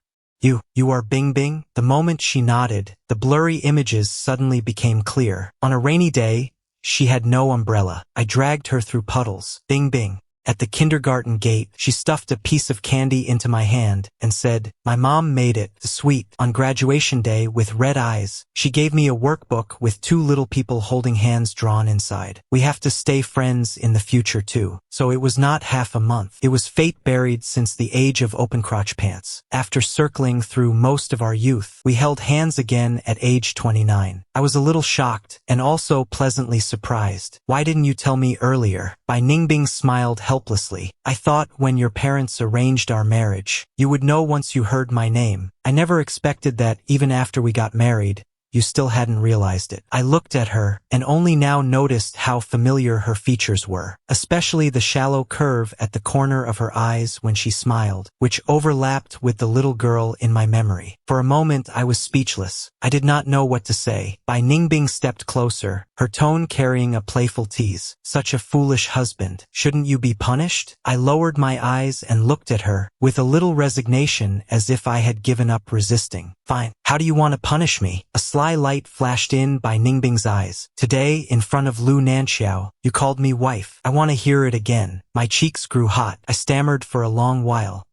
You are Bing?" The moment she nodded, the blurry images suddenly became clear. On a rainy day, she had no umbrella. I dragged her through puddles. Bing. At the kindergarten gate, she stuffed a piece of candy into my hand and said, "My mom made it, sweet." On graduation day, with red eyes, she gave me a workbook with 2 little people holding hands drawn inside. "We have to stay friends in the future too." So it was not half a month. It was fate buried since the age of open crotch pants. After circling through most of our youth, we held hands again at age 29. I was a little shocked and also pleasantly surprised. "Why didn't you tell me earlier?" Bai Ningbing smiled helplessly. "I thought when your parents arranged our marriage, you would know once you heard my name. I never expected that even after we got married, you still hadn't realized it." I looked at her and only now noticed how familiar her features were, especially the shallow curve at the corner of her eyes when she smiled, which overlapped with the little girl in my memory. For a moment I was speechless. I did not know what to say. Bai Ningbing stepped closer, her tone carrying a playful tease. "Such a foolish husband. Shouldn't you be punished?" I lowered my eyes and looked at her, with a little resignation as if I had given up resisting. "Fine. How do you want to punish me?" A sly light flashed in Bai Ningbing's eyes. "Today, in front of Nanqiao, you called me wife. I want to hear it again." My cheeks grew hot. I stammered for a long while.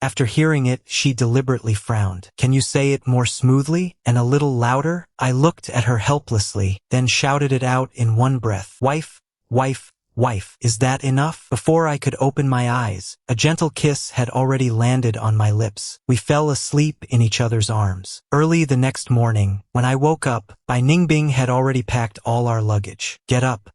After hearing it, she deliberately frowned. "Can you say it more smoothly and a little louder?" I looked at her helplessly, then shouted it out in one breath. "Wife, wife, wife. Is that enough?" Before I could open my eyes, a gentle kiss had already landed on my lips. We fell asleep in each other's arms. Early the next morning, when I woke up, Bai Ningbing had already packed all our luggage. "Get up.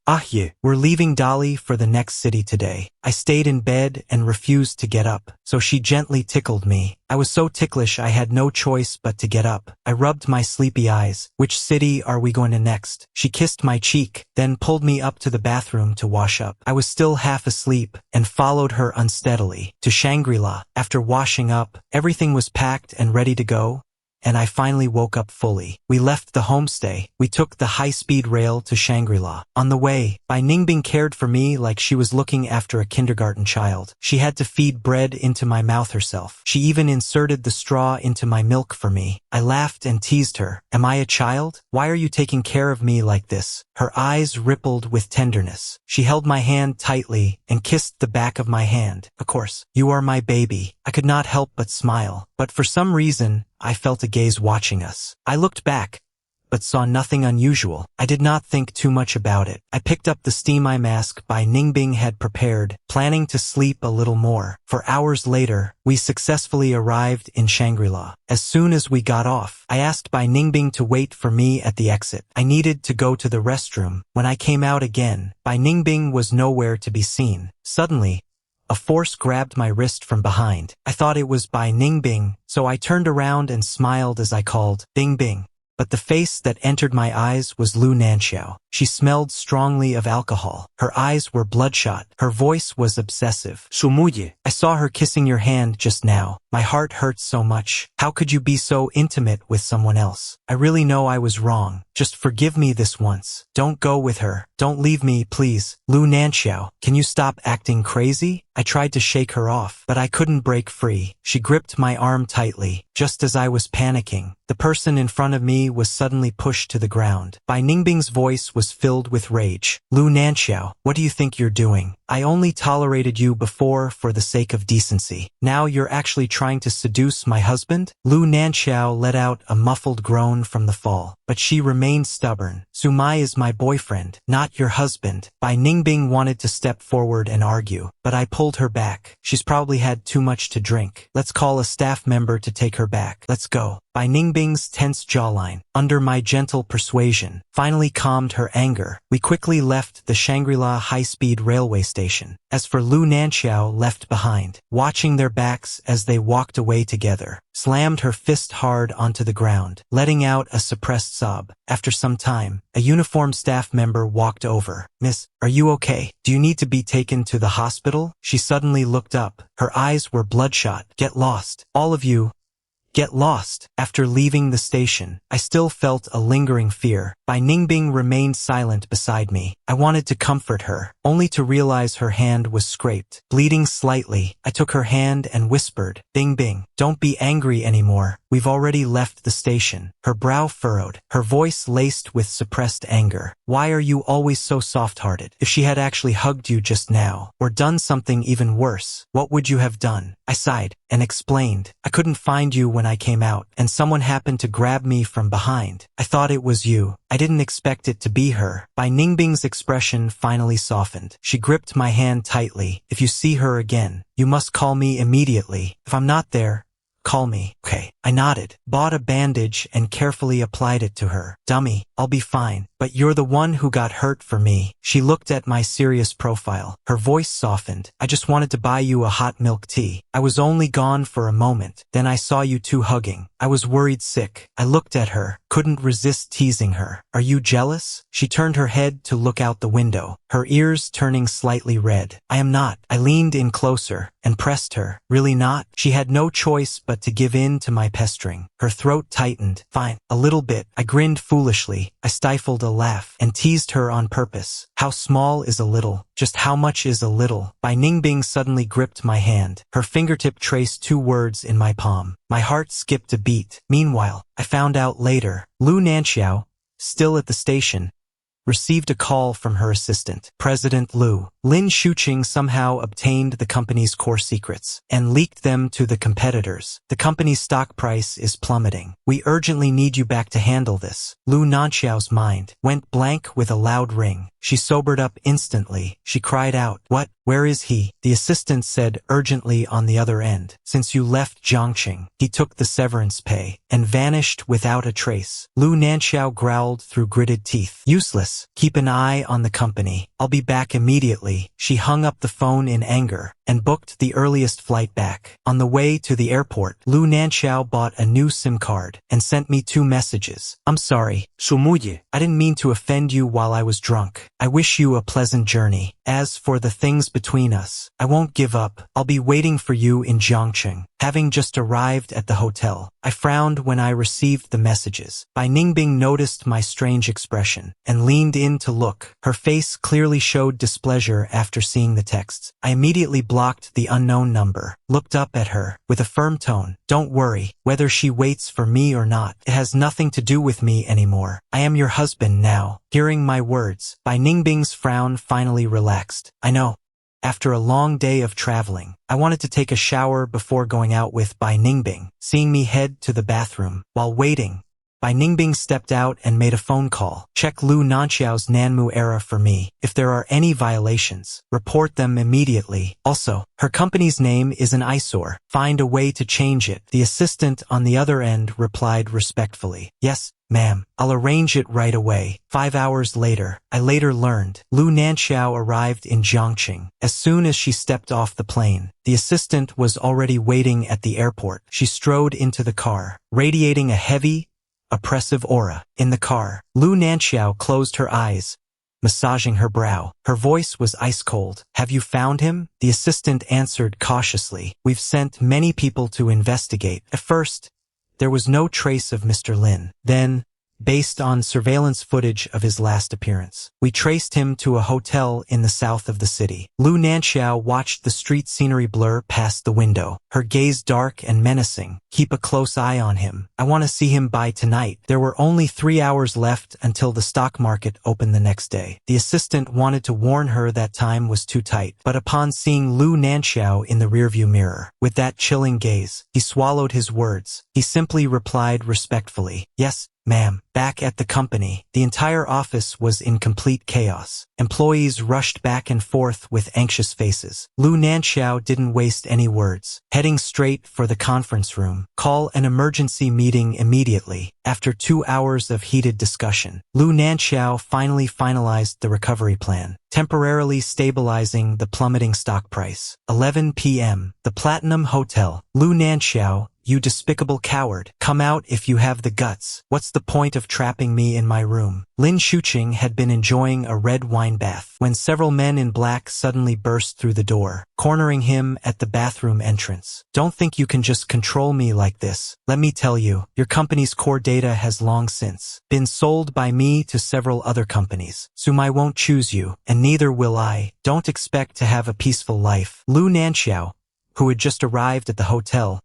We're leaving Dali for the next city today." I stayed in bed and refused to get up, so she gently tickled me. I was so ticklish I had no choice but to get up. I rubbed my sleepy eyes. "Which city are we going to next?" She kissed my cheek, then pulled me up to the bathroom to wash up. I was still half asleep and followed her unsteadily. "To Shangri-La." After washing up, everything was packed and ready to go, and I finally woke up fully. We left the homestay. We took the high-speed rail to Shangri-La. On the way, Bai Ningbing cared for me like she was looking after a kindergarten child. She had to feed bread into my mouth herself. She even inserted the straw into my milk for me. I laughed and teased her. "Am I a child? Why are you taking care of me like this?" Her eyes rippled with tenderness. She held my hand tightly and kissed the back of my hand. "Of course, you are my baby." I could not help but smile, but for some reason, I felt a gaze watching us. I looked back, but saw nothing unusual. I did not think too much about it. I picked up the steam eye mask Bai Ningbing had prepared, planning to sleep a little more. For hours later, we successfully arrived in Shangri-La. As soon as we got off, I asked Bai Ningbing to wait for me at the exit. I needed to go to the restroom. When I came out again, Bai Ningbing was nowhere to be seen. Suddenly, a force grabbed my wrist from behind. I thought it was Bai Ningbing, so I turned around and smiled as I called, "Bing." but the face that entered my eyes was Lu Nanqiao. She smelled strongly of alcohol. Her eyes were bloodshot. Her voice was obsessive. Muye. I saw her kissing your hand just now. My heart hurts so much. How could you be so intimate with someone else? I really know I was wrong. Just forgive me this once. Don't go with her. Don't leave me, please. Lu Nanqiao, can you stop acting crazy? I tried to shake her off, but I couldn't break free. She gripped my arm tightly, just as I was panicking. The person in front of me was suddenly pushed to the ground. Bai Ningbing's voice was filled with rage. Lu Nanqiao, what do you think you're doing? I only tolerated you before for the sake of decency. Now you're actually trying to seduce my husband? Lu Nanqiao let out a muffled groan from the fall, but she remained stubborn. Muye is my boyfriend, not your husband. Bai Ningbing wanted to step forward and argue, but I pulled her back. She's probably had too much to drink. Let's call a staff member to take her back. Let's go. Bai Ningbing's tense jawline, under my gentle persuasion, finally calmed her anger. We quickly left the Shangri-La high-speed railway station. As for Lu Nanqiao, left behind, watching their backs as they walked away together, slammed her fist hard onto the ground, letting out a suppressed sob. After some time, a uniformed staff member walked over. Miss, are you okay? Do you need to be taken to the hospital? She suddenly looked up. Her eyes were bloodshot. Get lost. All of you. Get lost. After leaving the station, I still felt a lingering fear. Bai Ningbing remained silent beside me. I wanted to comfort her, only to realize her hand was scraped. Bleeding slightly, I took her hand and whispered, Bing Bing, don't be angry anymore. We've already left the station. Her brow furrowed, her voice laced with suppressed anger. Why are you always so soft-hearted? If she had actually hugged you just now, or done something even worse, what would you have done? I sighed and explained. I couldn't find you when I came out, and someone happened to grab me from behind. I thought it was you. I didn't expect it to be her. Bai Ningbing's expression finally softened. She gripped my hand tightly. If you see her again, you must call me immediately. If I'm not there, call me. Okay. I nodded, bought a bandage and carefully applied it to her. Dummy, I'll be fine. But you're the one who got hurt for me. She looked at my serious profile. Her voice softened. I just wanted to buy you a hot milk tea. I was only gone for a moment. Then I saw you two hugging. I was worried sick. I looked at her, couldn't resist teasing her. Are you jealous? She turned her head to look out the window, her ears turning slightly red. I am not. I leaned in closer and pressed her. Really not? She had no choice but to give in to my pestering. Her throat tightened. Fine. A little bit. I grinned foolishly. I stifled a laugh and teased her on purpose. How small is a little? Just how much is a little? Bai Ningbing suddenly gripped my hand. Her fingertip traced 2 words in my palm. My heart skipped a beat. Meanwhile, I found out later, Lu Nanqiao, still at the station, received a call from her assistant, President Lu. Lin Shuqing somehow obtained the company's core secrets and leaked them to the competitors. The company's stock price is plummeting. We urgently need you back to handle this. Lu Nanqiao's mind went blank with a loud ring. She sobered up instantly. She cried out, "What? Where is he?" The assistant said urgently on the other end, "Since you left Jiangqing, he took the severance pay and vanished without a trace." Lu Nanqiao growled through gritted teeth. "Useless. Keep an eye on the company. I'll be back immediately." She hung up the phone in anger and booked the earliest flight back. On the way to the airport, Lu Nanqiao bought a new SIM card and sent me 2 messages. "I'm sorry, Muye. I didn't mean to offend you while I was drunk. I wish you a pleasant journey. As for the things between us, I won't give up. I'll be waiting for you in Jiangqing." Having just arrived at the hotel, I frowned when I received the messages. Bai Ningbing noticed my strange expression and leaned in to look. Her face clearly showed displeasure after seeing the texts. I immediately blocked the unknown number, looked up at her with a firm tone. "Don't worry, whether she waits for me or not, it has nothing to do with me anymore. I am your husband now." Hearing my words, Bai Ningbing's frown finally relaxed. I know. After a long day of traveling, I wanted to take a shower before going out with Bai Ningbing. Seeing me head to the bathroom, while waiting, Bai Ningbing stepped out and made a phone call. "Check Lu Nanqiao's Nanmu era for me. If there are any violations, report them immediately. Also, her company's name is an eyesore. Find a way to change it." The assistant on the other end replied respectfully, "Yes, ma'am, I'll arrange it right away." 5 hours later, I later learned, Lu Nanqiao arrived in Jiangqing. As soon as she stepped off the plane, the assistant was already waiting at the airport. She strode into the car, radiating a heavy, oppressive aura. In the car, Nanqiao closed her eyes, massaging her brow. Her voice was ice-cold. "Have you found him?" The assistant answered cautiously. "We've sent many people to investigate. At first, there was no trace of Mr. Lin. Then, based on surveillance footage of his last appearance, we traced him to a hotel in the south of the city." Nanqiao watched the street scenery blur past the window, her gaze dark and menacing. "Keep a close eye on him. I want to see him by tonight." There were only 3 hours left until the stock market opened the next day. The assistant wanted to warn her that time was too tight, but upon seeing Nanqiao in the rearview mirror, with that chilling gaze, he swallowed his words. He simply replied respectfully, "Yes, ma'am." Back at the company, the entire office was in complete chaos. Employees rushed back and forth with anxious faces. Nanqiao didn't waste any words. Heading straight for the conference room, "Call an emergency meeting immediately." After 2 hours of heated discussion, Nanqiao finally finalized the recovery plan, temporarily stabilizing the plummeting stock price. 11 p.m. The Platinum Hotel. "Nanqiao, you despicable coward. Come out if you have the guts. What's the point of trapping me in my room?" Lin Shuqing had been enjoying a red wine bath when several men in black suddenly burst through the door, cornering him at the bathroom entrance. "Don't think you can just control me like this. Let me tell you, your company's core data has long since been sold by me to several other companies. Sumai won't choose you, and neither will I. Don't expect to have a peaceful life." Nanqiao, who had just arrived at the hotel,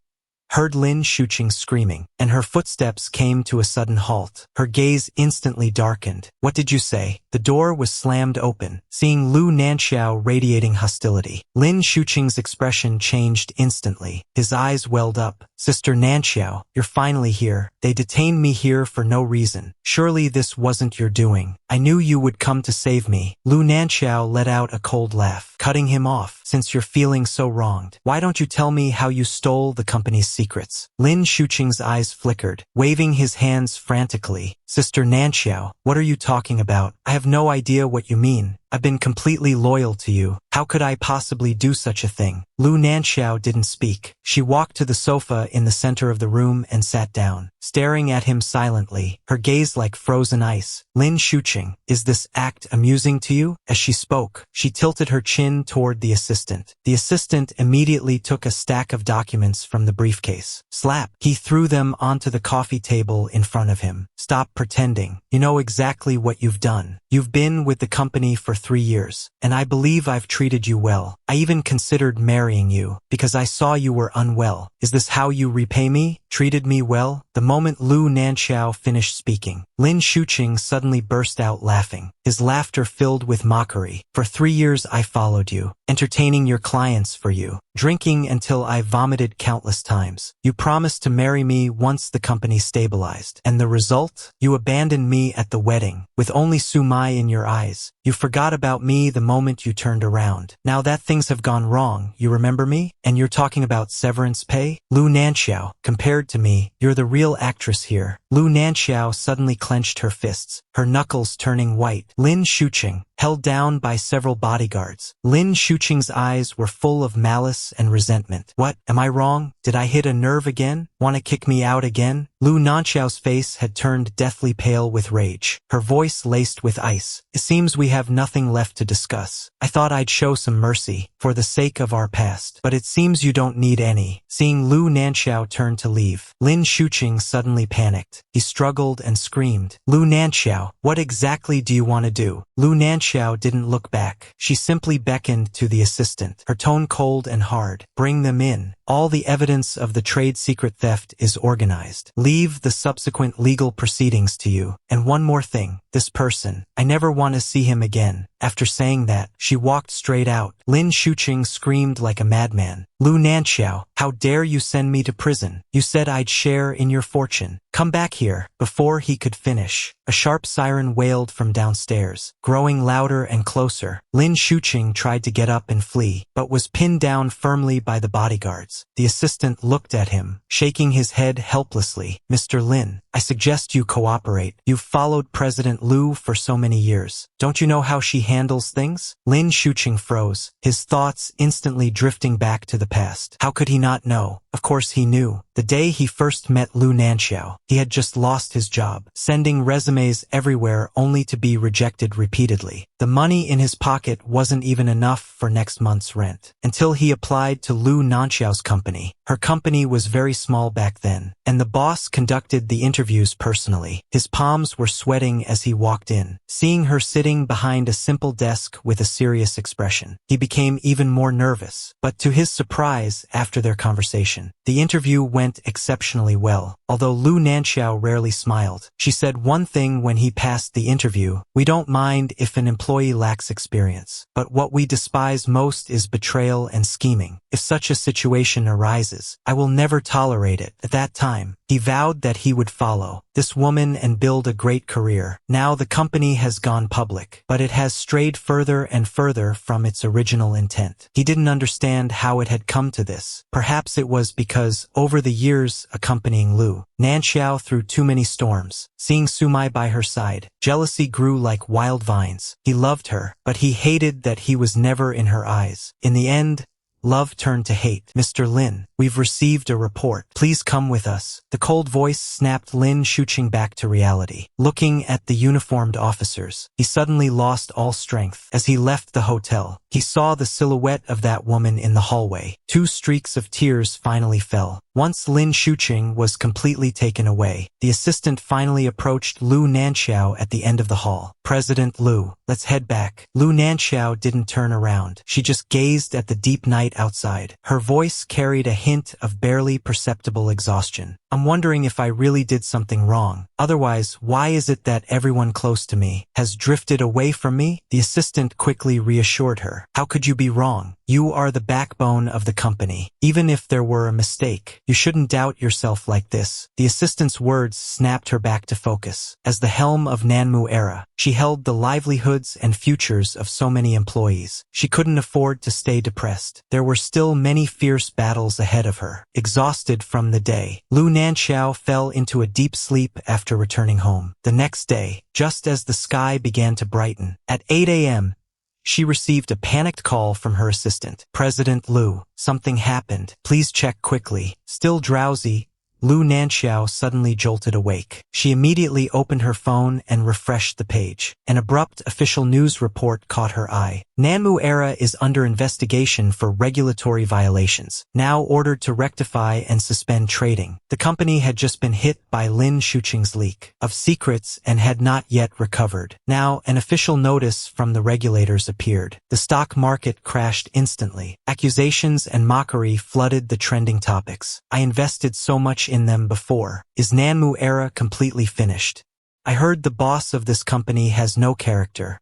heard Lin Shuqing screaming, and her footsteps came to a sudden halt. Her gaze instantly darkened. "What did you say?" The door was slammed open, seeing Nanqiao radiating hostility. Lin Shuqing's expression changed instantly. His eyes welled up. "Sister Nanqiao, you're finally here. They detained me here for no reason. Surely this wasn't your doing. I knew you would come to save me." Nanqiao let out a cold laugh, cutting him off. "Since you're feeling so wronged, why don't you tell me how you stole the company's secrets?" Lin Shuqing's eyes flickered, waving his hands frantically. "Sister Nanqiao, what are you talking about? I have no idea what you mean. I've been completely loyal to you. How could I possibly do such a thing?" Nanqiao didn't speak. She walked to the sofa in the center of the room and sat down, staring at him silently, her gaze like frozen ice. "Lin Shuqing, is this act amusing to you?" As she spoke, she tilted her chin toward the assistant. The assistant immediately took a stack of documents from the briefcase. Slap! He threw them onto the coffee table in front of him. "Stop pretending. You know exactly what you've done. You've been with the company for 3 years, and I believe I've treated you well. I even considered marrying you, because I saw you were unwell. Is this how you repay me? Treated me well?" The moment Nanqiao finished speaking, Lin Shuqing suddenly burst out laughing. His laughter filled with mockery. "For 3 years I followed you, entertaining your clients for you, drinking until I vomited countless times. You promised to marry me once the company stabilized. And the result? You abandoned me at the wedding, with only Sumai in your eyes. You forgot about me the moment you turned around. Now that things have gone wrong, you remember me? And you're talking about severance pay? Nanqiao, compared to me, you're the real actress here." Nanqiao suddenly clenched her fists, her knuckles turning white. Lin Shuqing, held down by several bodyguards. Lin Shuqing's eyes were full of malice and resentment. "What? Am I wrong? Did I hit a nerve again? Want to kick me out again?" Nanqiao's face had turned deathly pale with rage, her voice laced with ice. "It seems we have nothing left to discuss. I thought I'd show some mercy, for the sake of our past, but it seems you don't need any." Seeing Nanqiao turn to leave, Lin Shuqing suddenly panicked. He struggled and screamed, "Nanqiao, what exactly do you want to do?" Nanqiao didn't look back. She simply beckoned to the assistant, her tone cold and hard. "Bring them in. All the evidence of the trade secret theft is organized. Leave the subsequent legal proceedings to you. And one more thing, this person, I never want to see him again." After saying that, she walked straight out. Lin Shuqing screamed like a madman. "Nanqiao, how dare you send me to prison? You said I'd share in your fortune. Come back here." Before he could finish, a A sharp siren wailed from downstairs, growing louder and closer. Lin Shuqing tried to get up and flee, but was pinned down firmly by the bodyguards. The assistant looked at him, shaking his head helplessly. Mr. Lin, I suggest you cooperate. You've followed President Liu for so many years. Don't you know how she handles things? Lin Shuqing froze, his thoughts instantly drifting back to the past. How could he not know? Of course he knew. The day he first met Lu Nanqiao, he had just lost his job, sending resumes everywhere only to be rejected repeatedly. The money in his pocket wasn't even enough for next month's rent. Until he applied to Lu Nanqiao's company. Her company was very small back then, and the boss conducted the interviews personally. His palms were sweating as he walked in. Seeing her sitting behind a simple desk with a serious expression, he became even more nervous. But to his surprise, after their conversation, the interview went exceptionally well. Although Lu Nanqiao rarely smiled, she said one thing when he passed the interview: we don't mind if an employee lacks experience, but what we despise most is betrayal and scheming. If such a situation arises, I will never tolerate it. At that time, he vowed that he would follow this woman and build a great career. Now the company has gone public, but it has strayed further and further from its original intent. He didn't understand how it had come to this. Perhaps it was because, over the years accompanying Lu Nanqiao through too many storms, seeing Sumai by her side, jealousy grew like wild vines. He loved her, but he hated that he was never in her eyes. In the end, love turned to hate. Mr. Lin, we've received a report. Please come with us. The cold voice snapped Lin Shuqing back to reality. Looking at the uniformed officers, he suddenly lost all strength. As he left the hotel, he saw the silhouette of that woman in the hallway. 2 streaks of tears finally fell. Once Lin Shuqing was completely taken away, the assistant finally approached Lu Nanqiao at the end of the hall. President Liu, let's head back. Lu Nanqiao didn't turn around. She just gazed at the deep night outside. Her voice carried a hint of barely perceptible exhaustion. I'm wondering if I really did something wrong. Otherwise, why is it that everyone close to me has drifted away from me? The assistant quickly reassured her. How could you be wrong? You are the backbone of the company. Even if there were a mistake, you shouldn't doubt yourself like this. The assistant's words snapped her back to focus. As the helm of Nanmu era, she held the livelihoods and futures of so many employees. She couldn't afford to stay depressed. There were still many fierce battles ahead of her. Exhausted from the day, Lu Nanqiao fell into a deep sleep after returning home. The next day, just as the sky began to brighten, at 8 a.m., she received a panicked call from her assistant. President Liu, something happened. Please check quickly. Still drowsy, Lu Nanqiao suddenly jolted awake. She immediately opened her phone and refreshed the page. An abrupt official news report caught her eye. Nanmu Era is under investigation for regulatory violations, now ordered to rectify and suspend trading. The company had just been hit by Lin Shuqing's leak of secrets and had not yet recovered. Now, an official notice from the regulators appeared. The stock market crashed instantly. Accusations and mockery flooded the trending topics. I invested so much in them before. Is Nanmu Era completely finished? I heard the boss of this company has no character.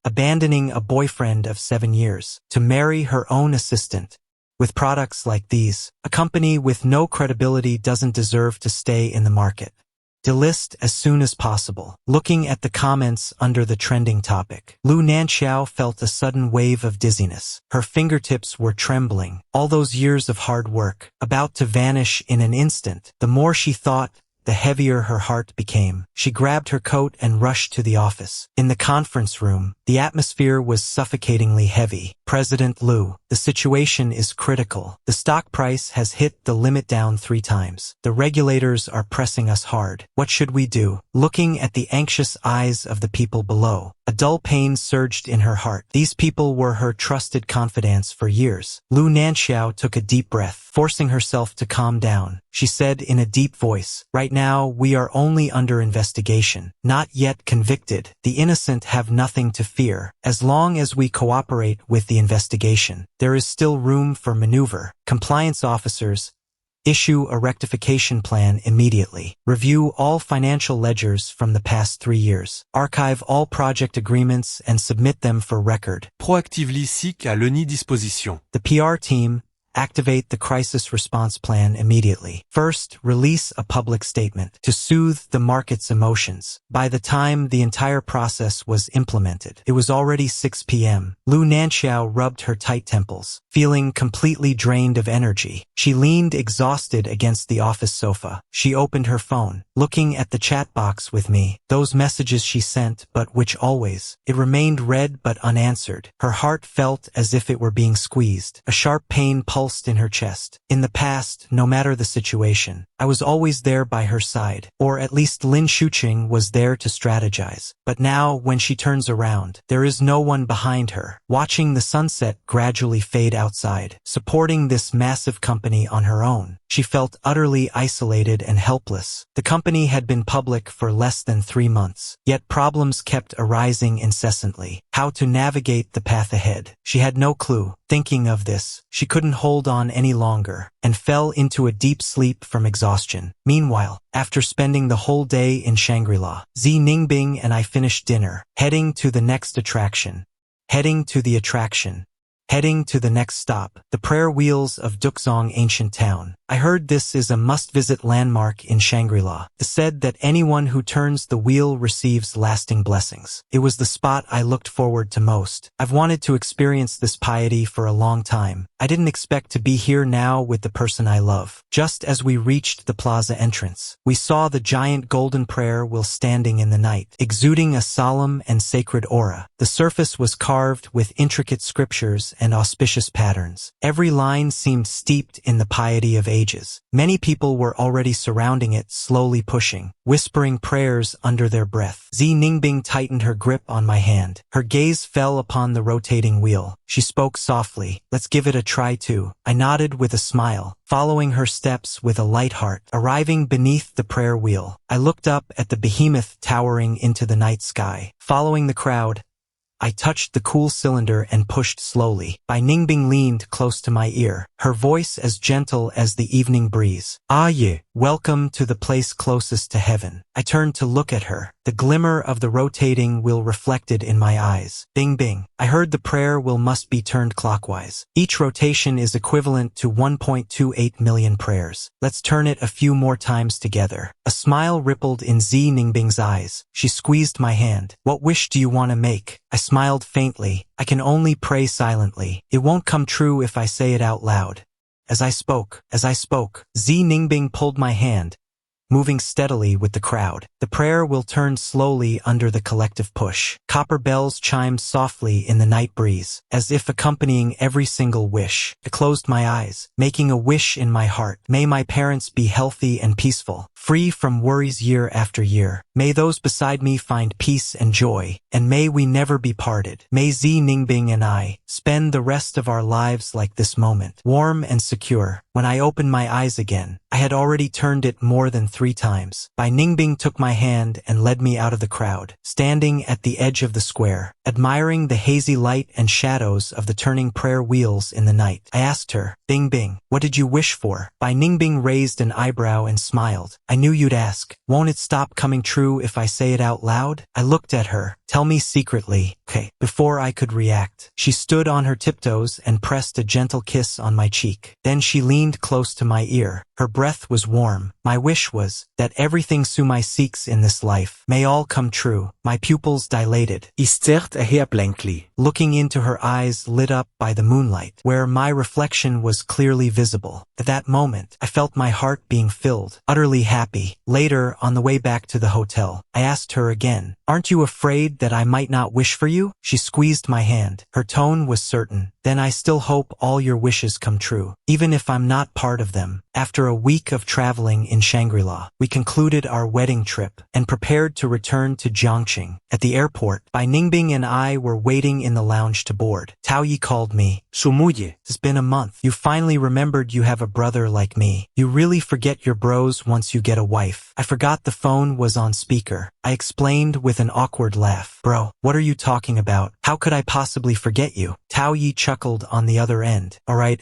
Abandoning a boyfriend of 7 years to marry her own assistant. With products like these, a company with no credibility doesn't deserve to stay in the market. Delist as soon as possible. Looking at the comments under the trending topic, Lu Nanqiao felt a sudden wave of dizziness. Her fingertips were trembling. All those years of hard work, about to vanish in an instant. The more she thought, the heavier her heart became. She grabbed her coat and rushed to the office. In the conference room, the atmosphere was suffocatingly heavy. President Liu, the situation is critical. The stock price has hit the limit down 3 times. The regulators are pressing us hard. What should we do? Looking at the anxious eyes of the people below, a dull pain surged in her heart. These people were her trusted confidants for years. Lu Nanqiao took a deep breath, forcing herself to calm down. She said in a deep voice, "Right now, we are only under investigation, not yet convicted. The innocent have nothing to fear. As long as we cooperate with the investigation, there is still room for maneuver. Compliance officers, issue a rectification plan immediately. Review all financial ledgers from the past 3 years. Archive all project agreements and submit them for record." Proactively SIC à l'UNI disposition. The PR team, Activate the crisis response plan immediately. First, release a public statement to soothe the market's emotions. By the time the entire process was implemented, it was already 6 p.m. Nanqiao rubbed her tight temples, feeling completely drained of energy. She leaned exhausted against the office sofa. She opened her phone, looking at the chat box with me. Those messages she sent, but which always. It remained read but unanswered. Her heart felt as if it were being squeezed. A sharp pain pulsed in her chest. In the past, no matter the situation, I was always there by her side, or at least Lin Shuqing was there to strategize. But now, when she turns around, there is no one behind her, watching the sunset gradually fade outside, supporting this massive company on her own. She felt utterly isolated and helpless. The company had been public for less than 3 months, yet problems kept arising incessantly. How to navigate the path ahead? She had no clue. Thinking of this, she couldn't hold on any longer, and fell into a deep sleep from exhaustion. Meanwhile, after spending the whole day in Shangri-La, Bai Ningbing and I finished dinner, heading to the next attraction. Heading to the next stop, the prayer wheels of Dukzong ancient town. I heard this is a must-visit landmark in Shangri-La. It said that anyone who turns the wheel receives lasting blessings. It was the spot I looked forward to most. I've wanted to experience this piety for a long time. I didn't expect to be here now with the person I love. Just as we reached the plaza entrance, we saw the giant golden prayer wheel standing in the night, exuding a solemn and sacred aura. The surface was carved with intricate scriptures and auspicious patterns. Every line seemed steeped in the piety of ages. Many people were already surrounding it, slowly pushing, whispering prayers under their breath. Bai Ningbing tightened her grip on my hand. Her gaze fell upon the rotating wheel. She spoke softly, "Let's give it a try too." I nodded with a smile, following her steps with a light heart. Arriving beneath the prayer wheel, I looked up at the behemoth towering into the night sky. Following the crowd, I touched the cool cylinder and pushed slowly. Bai Ningbing leaned close to my ear, her voice as gentle as the evening breeze. "Ah ye, welcome to the place closest to heaven." I turned to look at her, the glimmer of the rotating wheel reflected in my eyes. Bing bing. I heard the prayer wheel must be turned clockwise. Each rotation is equivalent to 1.28 million prayers. Let's turn it a few more times together. A smile rippled in Bai Ningbing's eyes. She squeezed my hand. "What wish do you want to make?" I smiled faintly. "I can only pray silently. It won't come true if I say it out loud." As I spoke, Bai Ningbing pulled my hand, moving steadily with the crowd. The prayer wheel turned slowly under the collective push. Copper bells chimed softly in the night breeze, as if accompanying every single wish. I closed my eyes, making a wish in my heart. May my parents be healthy and peaceful, free from worries year after year. May those beside me find peace and joy, and may we never be parted. May Bai Ningbing and I spend the rest of our lives like this moment, warm and secure. When I opened my eyes again, I had already turned it more than 3 times. Bai Ningbing took my hand and led me out of the crowd. Standing at the edge of the square, admiring the hazy light and shadows of the turning prayer wheels in the night, I asked her, "Bing Bing, what did you wish for?" Bai Ningbing raised an eyebrow and smiled. "I knew you'd ask. Won't it stop coming true if I say it out loud?" I looked at her. "Tell me secretly." "Okay." Before I could react, she stood on her tiptoes and pressed a gentle kiss on my cheek. Then she leaned close to my ear. Her breath was warm. My wish was that everything Sumai seeks in this life may all come true. My pupils dilated. I stared at her blankly, looking into her eyes lit up by the moonlight, where my reflection was clearly visible. At that moment, I felt my heart being filled, utterly happy. Later, on the way back to the hotel, I asked her again, "Aren't you afraid that I might not wish for you?" She squeezed my hand. Her tone was certain. "Then I still hope all your wishes come true, even if I'm not part of them." After a week of traveling in Shangri-La, we concluded our wedding trip and prepared to return to Jiangqing. At the airport, Bai Ningbing and I were waiting in the lounge to board. Tao Yi called me. "So Muye, It's been a month. You finally remembered you have a brother like me. You really forget your bros once you get a wife." I forgot the phone was on speaker. I explained with an awkward laugh. "Bro, what are you talking about? How could I possibly forget you?" Tao Yi chuckled on the other end. All right,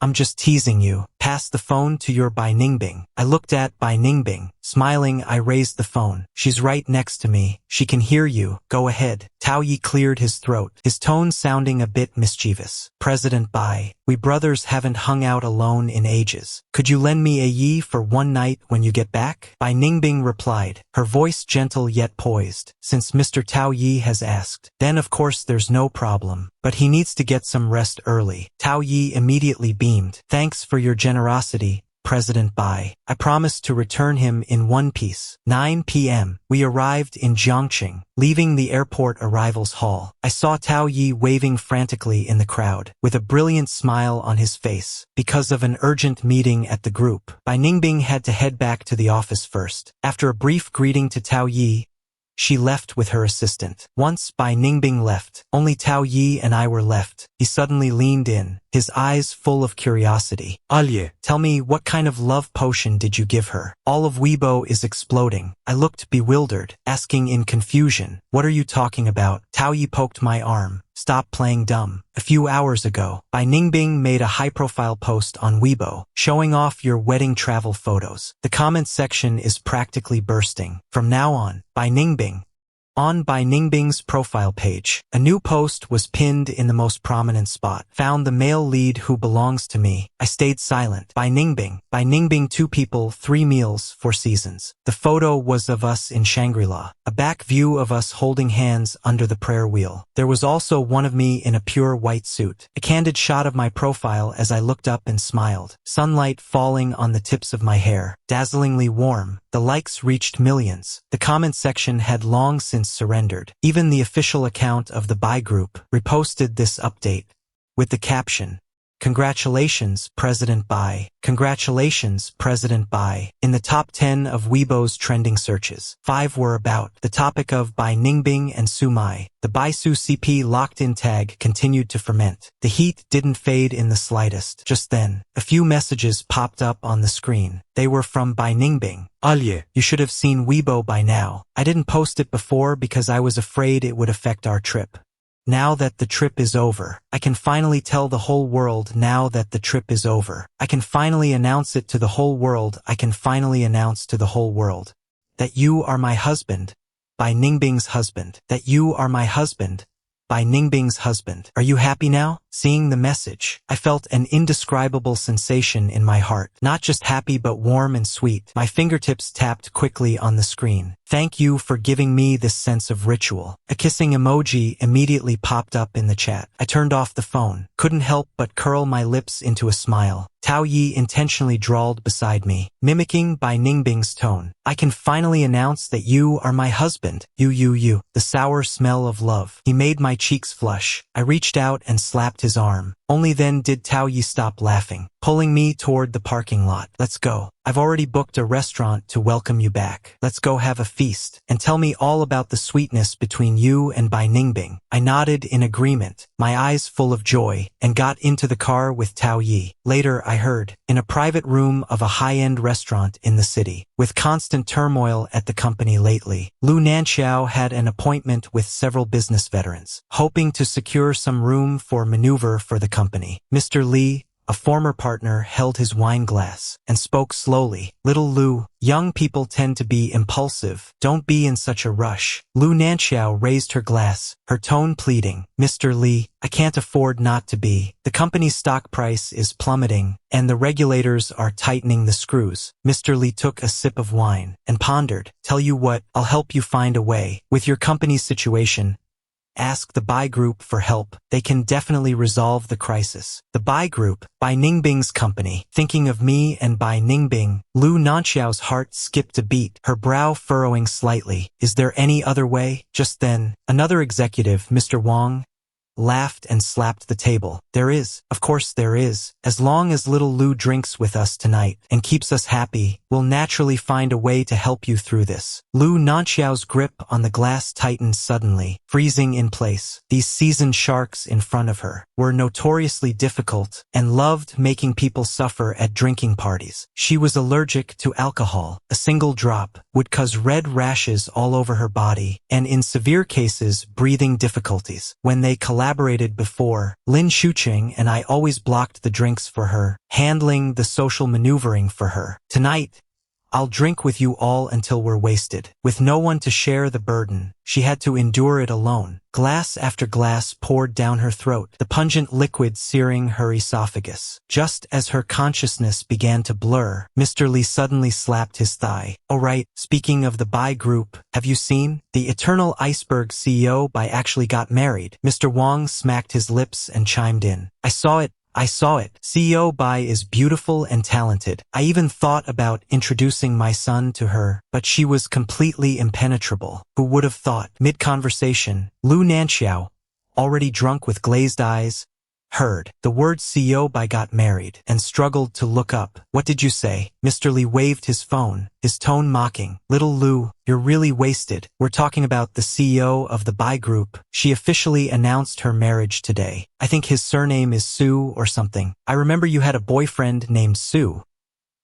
I'm just teasing you. Pass the phone to your Bai Ningbing." I looked at Bai Ningbing, Smiling, I raised the phone. She's right next to me. She can hear you. Go ahead. Tao Yi cleared his throat, his tone sounding a bit mischievous. President Bai, we brothers haven't hung out alone in ages. Could you lend me a yi for one night when you get back? Bai Ningbing replied, her voice gentle yet poised. Since Mr. Tao Yi has asked, then of course there's no problem. But he needs to get some rest early. Tao Yi immediately beamed. Thanks for your generosity, President Bai. I promised to return him in one piece. 9 p.m. We arrived in Jiangqing, leaving the airport arrivals hall. I saw Tao Yi waving frantically in the crowd, with a brilliant smile on his face, because of an urgent meeting at the group. Bai Ningbing had to head back to the office first. After a brief greeting to Tao Yi, she left with her assistant. Once Bai Ningbing left, only Tao Yi and I were left. He suddenly leaned in, his eyes full of curiosity. Alye, Tell me, what kind of love potion did you give her? All of Weibo is exploding. I looked bewildered, asking in confusion, what are you talking about? Tao Yi poked my arm. Stop playing dumb. A few hours ago, Bai Ningbing made a high-profile post on Weibo, showing off your wedding travel photos. The comment section is practically bursting. From now on, Bai Ningbing. On Bai Ningbing's profile page, a new post was pinned in the most prominent spot. Found the male lead who belongs to me. I stayed silent. Bai Ningbing 2 people, 3 meals, 4 seasons. The photo was of us in Shangri-La, a back view of us holding hands under the prayer wheel. There was also one of me in a pure white suit. A candid shot of my profile as I looked up and smiled. Sunlight falling on the tips of my hair. Dazzlingly warm. The likes reached millions. The comment section had long since surrendered. Even the official account of the Bai Group reposted this update with the caption, "Congratulations, President Bai. Congratulations, President Bai." In the top 10 of Weibo's trending searches, 5 were about the topic of Bai Ningbing and Su Mai. The Baisu CP locked-in tag continued to ferment. The heat didn't fade in the slightest. Just then, a few messages popped up on the screen. They were from Bai Ningbing. Alye, You should have seen Weibo by now. I didn't post it before because I was afraid it would affect our trip. Now that the trip is over, I can finally tell the whole world. Now that the trip is over, I can finally announce it to the whole world. I can finally announce to the whole world that you are my husband, Bai Ningbing's husband. That you are my husband, Bai Ningbing's husband. Are you happy now? Seeing the message, I felt an indescribable sensation in my heart. Not just happy but warm and sweet. My fingertips tapped quickly on the screen. Thank you for giving me this sense of ritual. A kissing emoji immediately popped up in the chat. I turned off the phone. Couldn't help but curl my lips into a smile. Tao Yi intentionally drawled beside me, mimicking Bai Ningbing's tone. I can finally announce that you are my husband. You. The sour smell of love. He made my cheeks flush. I reached out and slapped his arm. Only then did Tao Yi stop laughing, pulling me toward the parking lot. Let's go. I've already booked a restaurant to welcome you back. Let's go have a feast, and tell me all about the sweetness between you and Bai Ningbing. I nodded in agreement, my eyes full of joy, and got into the car with Tao Yi. Later I heard, in a private room of a high-end restaurant in the city. With constant turmoil at the company lately, Nanqiao had an appointment with several business veterans, hoping to secure some room for maneuver for the company. Mr. Li, a former partner, held his wine glass and spoke slowly. Little Lu, young people tend to be impulsive. Don't be in such a rush. Nanqiao raised her glass, her tone pleading. Mr. Li, I can't afford not to be. The company's stock price is plummeting, and the regulators are tightening the screws. Mr. Li took a sip of wine and pondered. Tell you what, I'll help you find a way. With your company's situation, ask the Bai Group for help. They can definitely resolve the crisis. The Bai Group, Bai Ningbing's company. Thinking of me and Bai Ningbing, Nanqiao's heart skipped a beat, her brow furrowing slightly. Is there any other way? Just then, another executive, Mr. Wang, laughed and slapped the table. There is, of course there is. As long as little Lu drinks with us tonight and keeps us happy, we'll naturally find a way to help you through this. Nanqiao's grip on the glass tightened suddenly, freezing in place. These seasoned sharks in front of her were notoriously difficult and loved making people suffer at drinking parties. She was allergic to alcohol. A single drop would cause red rashes all over her body, and in severe cases, breathing difficulties. When they collaborated before, Lin Shuqing and I always blocked the drinks for her, handling the social maneuvering for her. Tonight, I'll drink with you all until we're wasted. With no one to share the burden, she had to endure it alone. Glass after glass poured down her throat, the pungent liquid searing her esophagus. Just as her consciousness began to blur, Mr. Lee suddenly slapped his thigh. "Oh right, speaking of the Bai Group, have you seen? The Eternal Iceberg CEO Bai actually got married." Mr. Wang smacked his lips and chimed in. I saw it. CEO Bai is beautiful and talented. I even thought about introducing my son to her, but she was completely impenetrable. Who would have thought? Mid-conversation, Nanqiao, already drunk with glazed eyes, heard the word CEO Bai got married and struggled to look up. "What did you say?" Mr. Lee waved his phone, his tone mocking. "Little Lu, you're really wasted. We're talking about the CEO of the Bai Group. She officially announced her marriage today. I think his surname is Su or something. I remember you had a boyfriend named Su.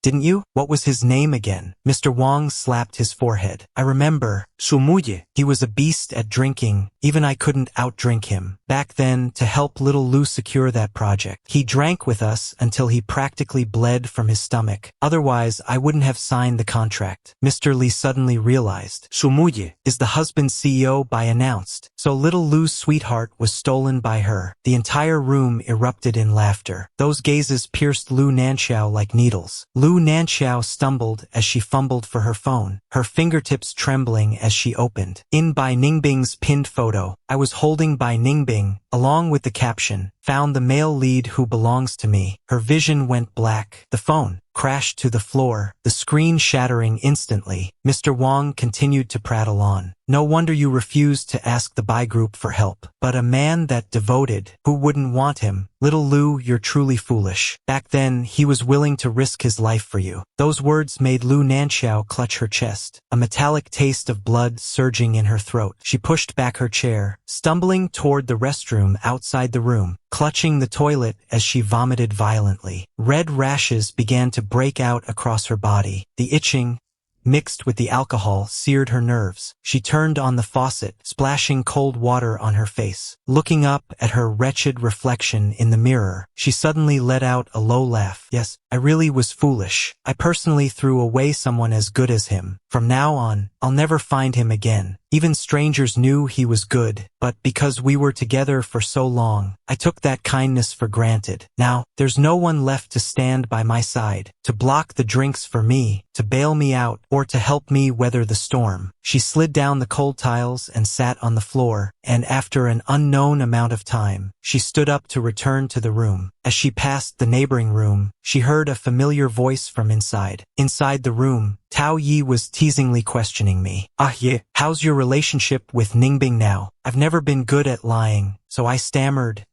Didn't you? What was his name again?" Mr. Wang slapped his forehead. "I remember. Muye. He was a beast at drinking. Even I couldn't outdrink him. Back then, to help little Lu secure that project. He drank with us until he practically bled from his stomach. Otherwise, I wouldn't have signed the contract." Mr. Lee suddenly realized. Muye is the husband CEO Bai announced. So little Lu's sweetheart was stolen by her. The entire room erupted in laughter. Those gazes pierced Nanqiao like needles. Nanqiao stumbled as she fumbled for her phone, her fingertips trembling as she opened. In Bai Ningbing's pinned photo, I was holding Bai Ningbing, along with the caption, "Found the male lead who belongs to me." Her vision went black. The phone crashed to the floor, the screen shattering instantly. Mr. Wang continued to prattle on. "No wonder you refused to ask the Bai Group for help. But a man that devoted, who wouldn't want him? Little Lu, you're truly foolish. Back then, he was willing to risk his life for you." Those words made Nanqiao clutch her chest, a metallic taste of blood surging in her throat. She pushed back her chair, stumbling toward the restroom outside the room, clutching the toilet as she vomited violently. Red rashes began to break out across her body. The itching, mixed with the alcohol, seared her nerves. She turned on the faucet, splashing cold water on her face. Looking up at her wretched reflection in the mirror, she suddenly let out a low laugh. "Yes, I really was foolish. I personally threw away someone as good as him. From now on, I'll never find him again. Even strangers knew he was good, but because we were together for so long, I took that kindness for granted. Now, there's no one left to stand by my side, to block the drinks for me, to bail me out, or to help me weather the storm." She slid down the cold tiles and sat on the floor, and after an unknown amount of time, she stood up to return to the room. As she passed the neighboring room, she heard a familiar voice from inside. Inside the room, Tao Yi was teasingly questioning me. "Ah yeah, how's your relationship with Ningbing now?" I've never been good at lying, so I stammered,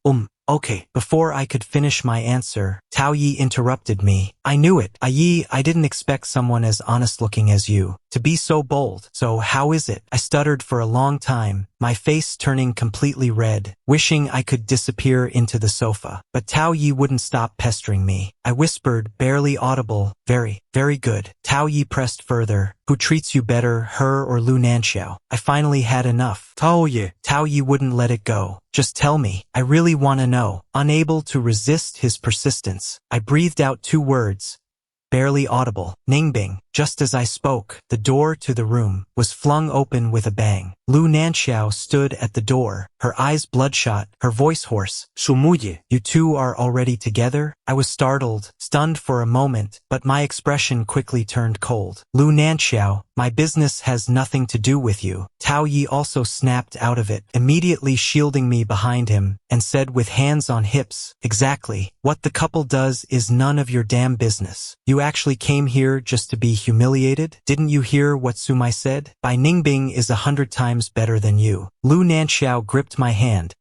Okay. Before I could finish my answer, Tao Yi interrupted me. "I knew it. I didn't expect someone as honest-looking as you to be so bold. So how is it?" I stuttered for a long time, my face turning completely red, wishing I could disappear into the sofa. But Tao Yi wouldn't stop pestering me. I whispered, barely audible, "Very, very good." Tao Yi pressed further. "Who treats you better, her or Nanqiao?" I finally had enough. Tao Yi wouldn't let it go. "Just tell me. I really want to know." Unable to resist his persistence, I breathed out 2 words, barely audible. "Ningbing." Just as I spoke, the door to the room was flung open with a bang. Nanqiao stood at the door, her eyes bloodshot, her voice hoarse. "Muye, you two are already together?" I was startled, stunned for a moment, but my expression quickly turned cold. "Nanqiao, my business has nothing to do with you." Tao Yi also snapped out of it, immediately shielding me behind him, and said with hands on hips, "Exactly. What the couple does is none of your damn business. You actually came here just to be humiliated? Didn't you hear what Sumai said? Bai Ningbing is 100 times better than you." Nanqiao gripped my hand,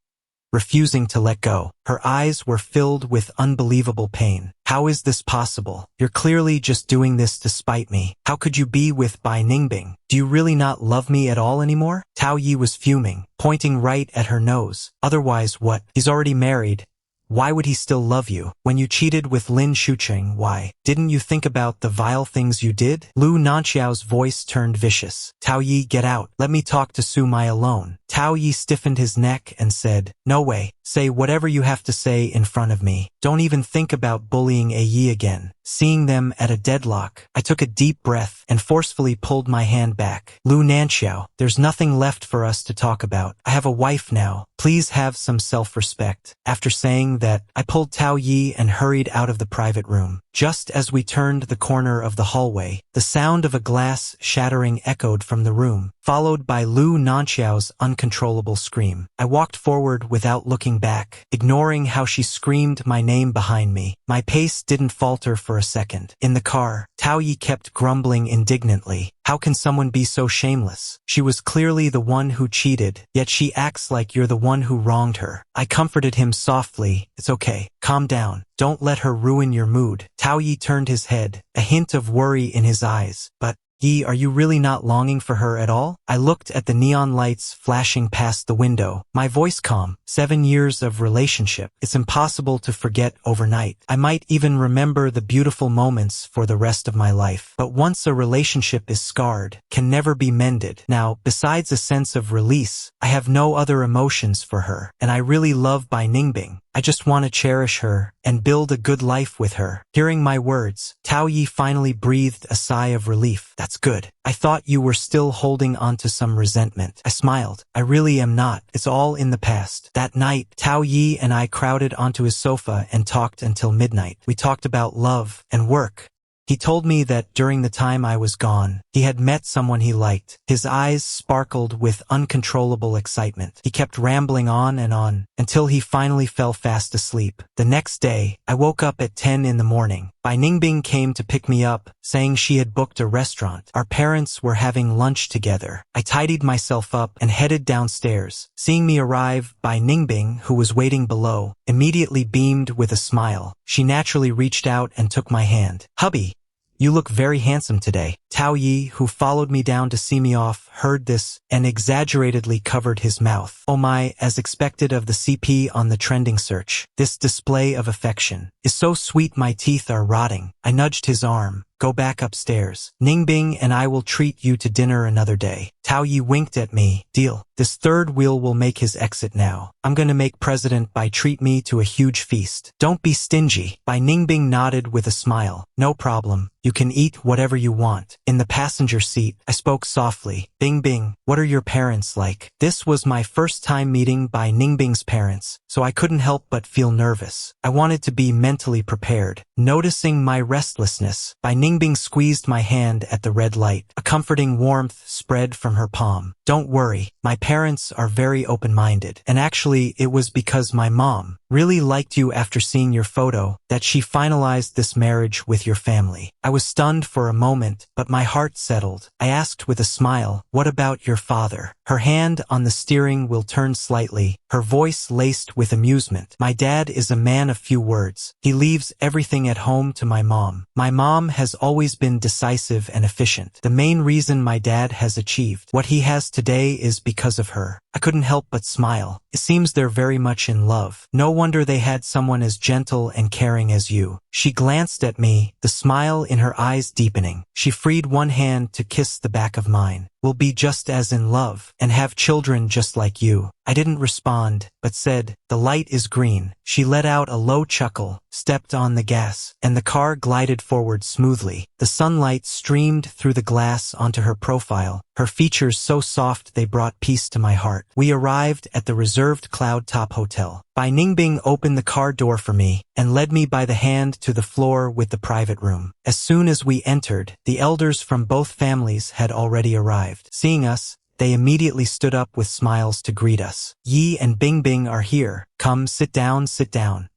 refusing to let go. Her eyes were filled with unbelievable pain. "How is this possible? You're clearly just doing this to spite me. How could you be with Bai Ningbing? Do you really not love me at all anymore?" Tao Yi was fuming, pointing right at her nose. "Otherwise what? He's already married. Why would he still love you? When you cheated with Lin Shuqing, why? Didn't you think about the vile things you did? Lu Nanqiao's voice turned vicious. Tao Yi, get out. Let me talk to Su Mai alone. Tao Yi stiffened his neck and said, no way. Say whatever you have to say in front of me. Don't even think about bullying A Yi again. Seeing them at a deadlock, I took a deep breath and forcefully pulled my hand back. Lu Nanqiao, there's nothing left for us to talk about. I have a wife now. Please have some self-respect. After saying that, I pulled Tao Yi and hurried out of the private room. Just as we turned the corner of the hallway, the sound of a glass shattering echoed from the room, followed by Lu Nanqiao's uncontrollable scream. I walked forward without looking back, ignoring how she screamed my name behind me. My pace didn't falter for a second. In the car, Tao Yi kept grumbling indignantly. How can someone be so shameless? She was clearly the one who cheated, yet she acts like you're the one who wronged her. I comforted him softly. It's okay. Calm down. Don't let her ruin your mood. Tao Yi turned his head, a hint of worry in his eyes. But, Yi, are you really not longing for her at all? I looked at the neon lights flashing past the window, my voice calm. 7 years of relationship. It's impossible to forget overnight. I might even remember the beautiful moments for the rest of my life. But once a relationship is scarred, can never be mended. Now, besides a sense of release, I have no other emotions for her, and I really love Bai Ningbing. I just want to cherish her and build a good life with her. Hearing my words, Tao Yi finally breathed a sigh of relief. That's good. I thought you were still holding on to some resentment. I smiled. I really am not. It's all in the past. That night, Tao Yi and I crowded onto his sofa and talked until midnight. We talked about love and work. He told me that during the time I was gone, he had met someone he liked. His eyes sparkled with uncontrollable excitement. He kept rambling on and on, until he finally fell fast asleep. The next day, I woke up at 10 in the morning. Bai Ningbing came to pick me up, saying she had booked a restaurant. Our parents were having lunch together. I tidied myself up and headed downstairs. Seeing me arrive, Bai Ningbing, who was waiting below, immediately beamed with a smile. She naturally reached out and took my hand. Hubby, you look very handsome today. Tao Yi, who followed me down to see me off, heard this and exaggeratedly covered his mouth. Oh my, as expected of the CP on the trending search. This display of affection is so sweet my teeth are rotting. I nudged his arm. Go back upstairs. Ningbing and I will treat you to dinner another day. Tao Yi winked at me. Deal. This third wheel will make his exit now. I'm gonna make President Bai treat me to a huge feast. Don't be stingy. Bai Ningbing nodded with a smile. No problem. You can eat whatever you want. In the passenger seat, I spoke softly. Bing Bing, what are your parents like? This was my first time meeting Bai Ningbing's parents, so I couldn't help but feel nervous. I wanted to be mentally prepared. Noticing my restlessness, Bai Ningbing squeezed my hand at the red light. A comforting warmth spread from her palm. Don't worry, my parents are very open-minded. And actually, it was because my mom really liked you after seeing your photo that she finalized this marriage with your family. I was stunned for a moment, but my heart settled. I asked with a smile, what about your father? Her hand on the steering wheel turned slightly, her voice laced with amusement. My dad is a man of few words. He leaves everything at home to my mom. My mom has always been decisive and efficient. The main reason my dad has achieved what he has today is because of her. I couldn't help but smile. It seems they're very much in love. No wonder they had someone as gentle and caring as you. She glanced at me, the smile in her eyes deepening. She freed one hand to kiss the back of mine. We'll be just as in love and have children just like you. I didn't respond, but said, the light is green. She let out a low chuckle, stepped on the gas, and the car glided forward smoothly. The sunlight streamed through the glass onto her profile, her features so soft they brought peace to my heart. We arrived at the reserved Cloud Top Hotel. Bai Ningbing opened the car door for me and led me by the hand to the floor with the private room. As soon as we entered, the elders from both families had already arrived. Seeing us, they immediately stood up with smiles to greet us. Yi and Bing Bing are here. Come, sit down,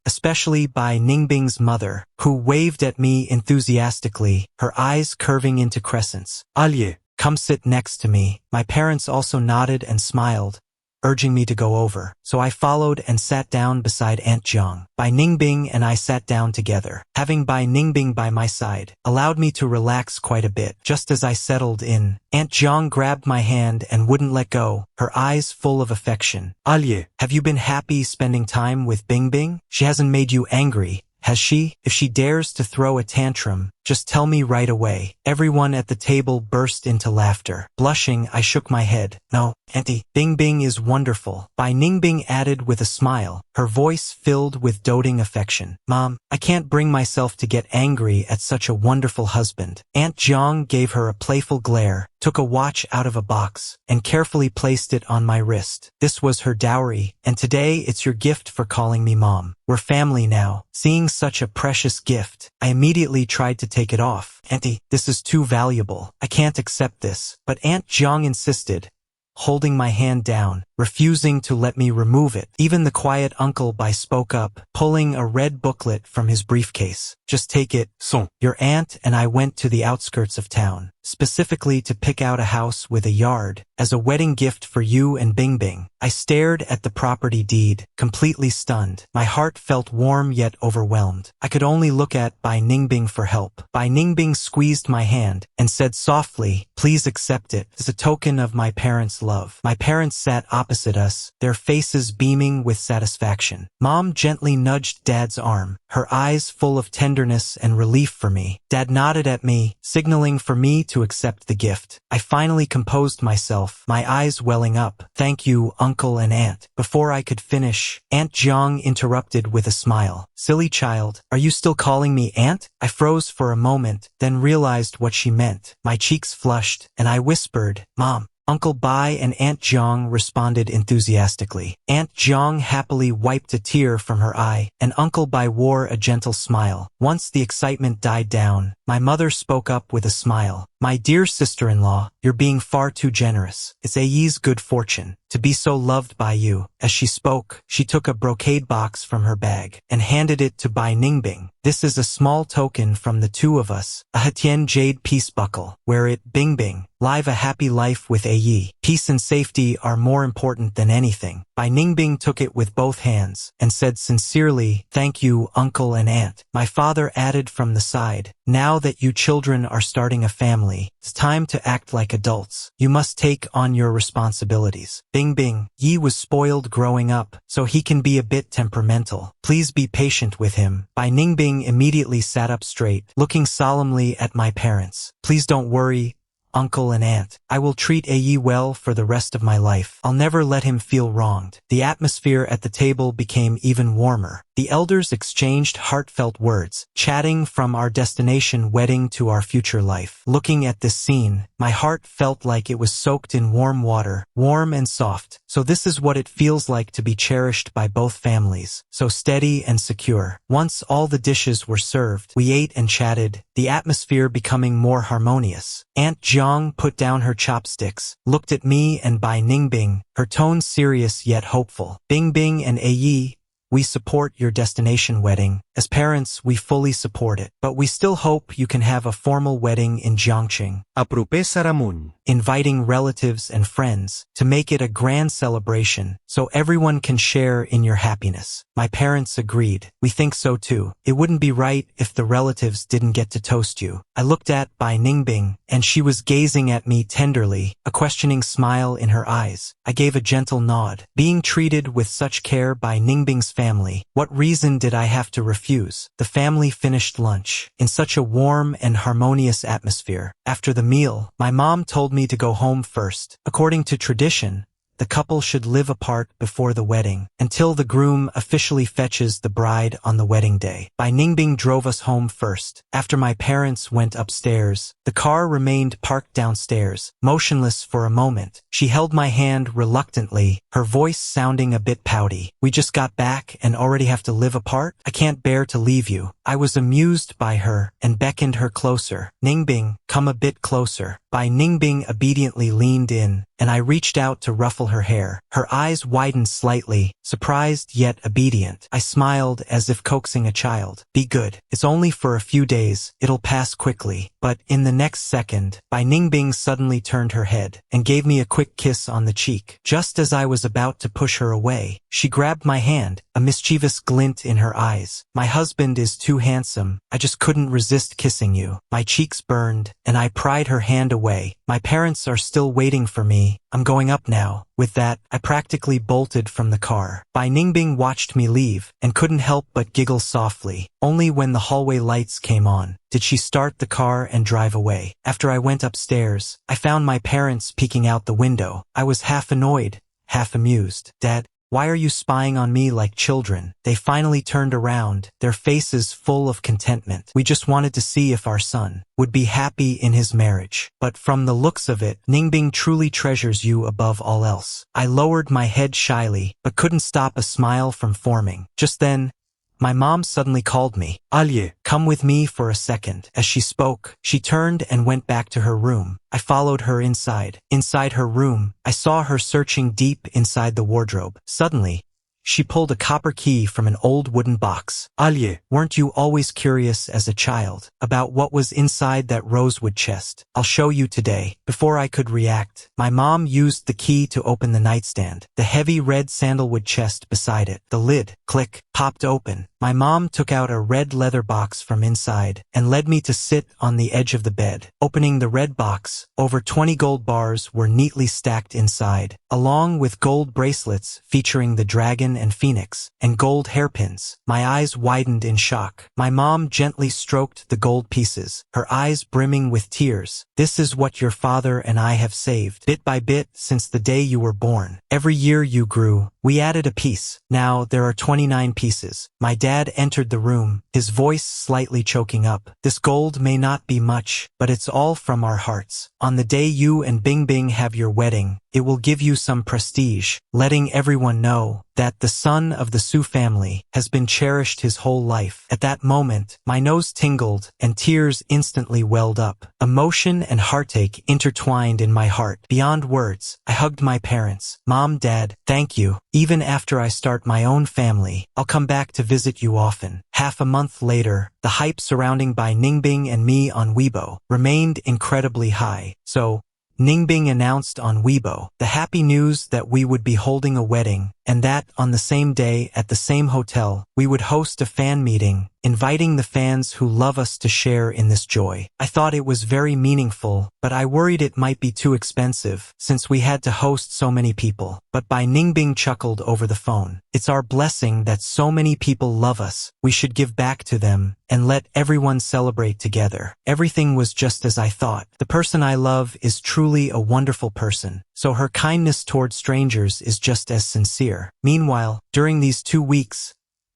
especially Bai Ningbing's mother, who waved at me enthusiastically, her eyes curving into crescents. Alye, come sit next to me. My parents also nodded and smiled. urging me to go over, so I followed and sat down beside Aunt Jiang. Bai Ningbing and I sat down together. Having Bai Ningbing by my side allowed me to relax quite a bit. Just as I settled in, Aunt Jiang grabbed my hand and wouldn't let go, her eyes full of affection. Alye, Have you been happy spending time with Bingbing? She hasn't made you angry, has she? If she dares to throw a tantrum, just tell me right away. Everyone at the table burst into laughter. Blushing, I shook my head. No, Auntie, Bingbing is wonderful. Bai Ningbing added with a smile, her voice filled with doting affection. Mom, I can't bring myself to get angry at such a wonderful husband. Aunt Jiang gave her a playful glare, took a watch out of a box, and carefully placed it on my wrist. This was her dowry, and today it's your gift for calling me Mom. We're family now. Seeing such a precious gift, I immediately tried to take it off. Auntie, this is too valuable. I can't accept this. But Aunt Jiang insisted, holding my hand down, refusing to let me remove it. Even the quiet Uncle Bai spoke up, pulling a red booklet from his briefcase. Just take it, son. Your aunt and I went to the outskirts of town, specifically to pick out a house with a yard, as a wedding gift for you and Bingbing. I stared at the property deed, completely stunned. My heart felt warm yet overwhelmed. I could only look at Bai Ningbing for help. Bai Ningbing squeezed my hand and said softly, please accept it as a token of my parents' love. My parents sat opposite us, their faces beaming with satisfaction. Mom gently nudged Dad's arm, her eyes full of tenderness and relief for me. Dad nodded at me, signaling for me to accept the gift. I finally composed myself, my eyes welling up. Thank you, Uncle and Aunt. Before I could finish, Aunt Jiang interrupted with a smile. Silly child, are you still calling me Aunt? I froze for a moment, then realized what she meant. My cheeks flushed, and I whispered, Mom. Uncle Bai and Aunt Jiang responded enthusiastically. Aunt Jiang happily wiped a tear from her eye, and Uncle Bai wore a gentle smile. Once the excitement died down, my mother spoke up with a smile. My dear sister-in-law, you're being far too generous. It's Ayi's good fortune to be so loved by you. As she spoke, she took a brocade box from her bag and handed it to Bai Ningbing. This is a small token from the two of us, a Hetian jade peace buckle. Wear it, Bingbing. Live a happy life with Ayi. Peace and safety are more important than anything. Bai Ningbing took it with both hands and said sincerely, thank you, Uncle and Aunt. My father added from the side, now that you children are starting a family, it's time to act like adults. You must take on your responsibilities. Bingbing, Yi was spoiled growing up, so he can be a bit temperamental. Please be patient with him. Bai Ningbing immediately sat up straight, looking solemnly at my parents. Please don't worry, Uncle and Aunt. I will treat Ayi well for the rest of my life. I'll never let him feel wronged. The atmosphere at the table became even warmer. The elders exchanged heartfelt words, chatting from our destination wedding to our future life. Looking at this scene, my heart felt like it was soaked in warm water, warm and soft. So this is what it feels like to be cherished by both families, so steady and secure. Once all the dishes were served, we ate and chatted, the atmosphere becoming more harmonious. Aunt Jiang put down her chopsticks, looked at me and Bai Ningbing, her tone serious yet hopeful. Bingbing and Ayi, we support your destination wedding. As parents, we fully support it. But we still hope you can have a formal wedding in Jiangqing. Aprupe Saramun. Inviting relatives and friends to make it a grand celebration so everyone can share in your happiness. My parents agreed. We think so too. It wouldn't be right if the relatives didn't get to toast you. I looked at Bai Ningbing, and she was gazing at me tenderly, a questioning smile in her eyes. I gave a gentle nod. Being treated with such care by Ningbing's family, what reason did I have to refuse? The family finished lunch in such a warm and harmonious atmosphere. After the meal, my mom told me to go home first. According to tradition, the couple should live apart before the wedding, until the groom officially fetches the bride on the wedding day. Bai Ningbing drove us home first. After my parents went upstairs, the car remained parked downstairs, motionless for a moment. She held my hand reluctantly, her voice sounding a bit pouty. We just got back and already have to live apart? I can't bear to leave you. I was amused by her and beckoned her closer. Ningbing, come a bit closer. Bai Ningbing obediently leaned in, and I reached out to ruffle her hair. Her eyes widened slightly, surprised yet obedient. I smiled as if coaxing a child. Be good. It's only for a few days. It'll pass quickly. But in the next second, Bai Ningbing suddenly turned her head and gave me a quick kiss on the cheek. Just as I was about to push her away, she grabbed my hand, a mischievous glint in her eyes. My husband is too handsome. I just couldn't resist kissing you. My cheeks burned, and I pried her hand away. My parents are still waiting for me. I'm going up now. With that, I practically bolted from the car. Bai Ningbing watched me leave and couldn't help but giggle softly. Only when the hallway lights came on did she start the car and drive away. After I went upstairs, I found my parents peeking out the window. I was half annoyed, half amused. Dad, why are you spying on me like children? They finally turned around, their faces full of contentment. We just wanted to see if our son would be happy in his marriage. But from the looks of it, Ningbing truly treasures you above all else. I lowered my head shyly, but couldn't stop a smile from forming. Just then, my mom suddenly called me. Alye, Come with me for a second. As she spoke, she turned and went back to her room. I followed her inside. Inside her room, I saw her searching deep inside the wardrobe. Suddenly, she pulled a copper key from an old wooden box. Alye, Weren't you always curious as a child about what was inside that rosewood chest? I'll show you today. Before I could react, my mom used the key to open the nightstand, the heavy red sandalwood chest beside it. The lid, click, popped open. My mom took out a red leather box from inside and led me to sit on the edge of the bed. Opening the red box, over 20 gold bars were neatly stacked inside, along with gold bracelets featuring the dragon and phoenix, and gold hairpins. My eyes widened in shock. My mom gently stroked the gold pieces, her eyes brimming with tears. This is what your father and I have saved, bit by bit, since the day you were born. Every year you grew, we added a piece. Now there are 29 pieces. My dad entered the room, his voice slightly choking up. This gold may not be much, but it's all from our hearts. On the day you and Bingbing have your wedding, it will give you some prestige, letting everyone know that the son of the Su family has been cherished his whole life. At that moment, my nose tingled and tears instantly welled up. Emotion and heartache intertwined in my heart. Beyond words, I hugged my parents. Mom, Dad, thank you. Even after I start my own family, I'll come back to visit you often. Half a month later, the hype surrounding Bai Ningbing and me on Weibo remained incredibly high. So, Ningbing announced on Weibo the happy news that we would be holding a wedding, and that on the same day at the same hotel, we would host a fan meeting, inviting the fans who love us to share in this joy. I thought it was very meaningful, but I worried it might be too expensive since we had to host so many people. But Bai Ningbing chuckled over the phone. It's our blessing that so many people love us. We should give back to them and let everyone celebrate together. Everything was just as I thought. The person I love is truly a wonderful person, so her kindness toward strangers is just as sincere. Meanwhile, during these 2 weeks,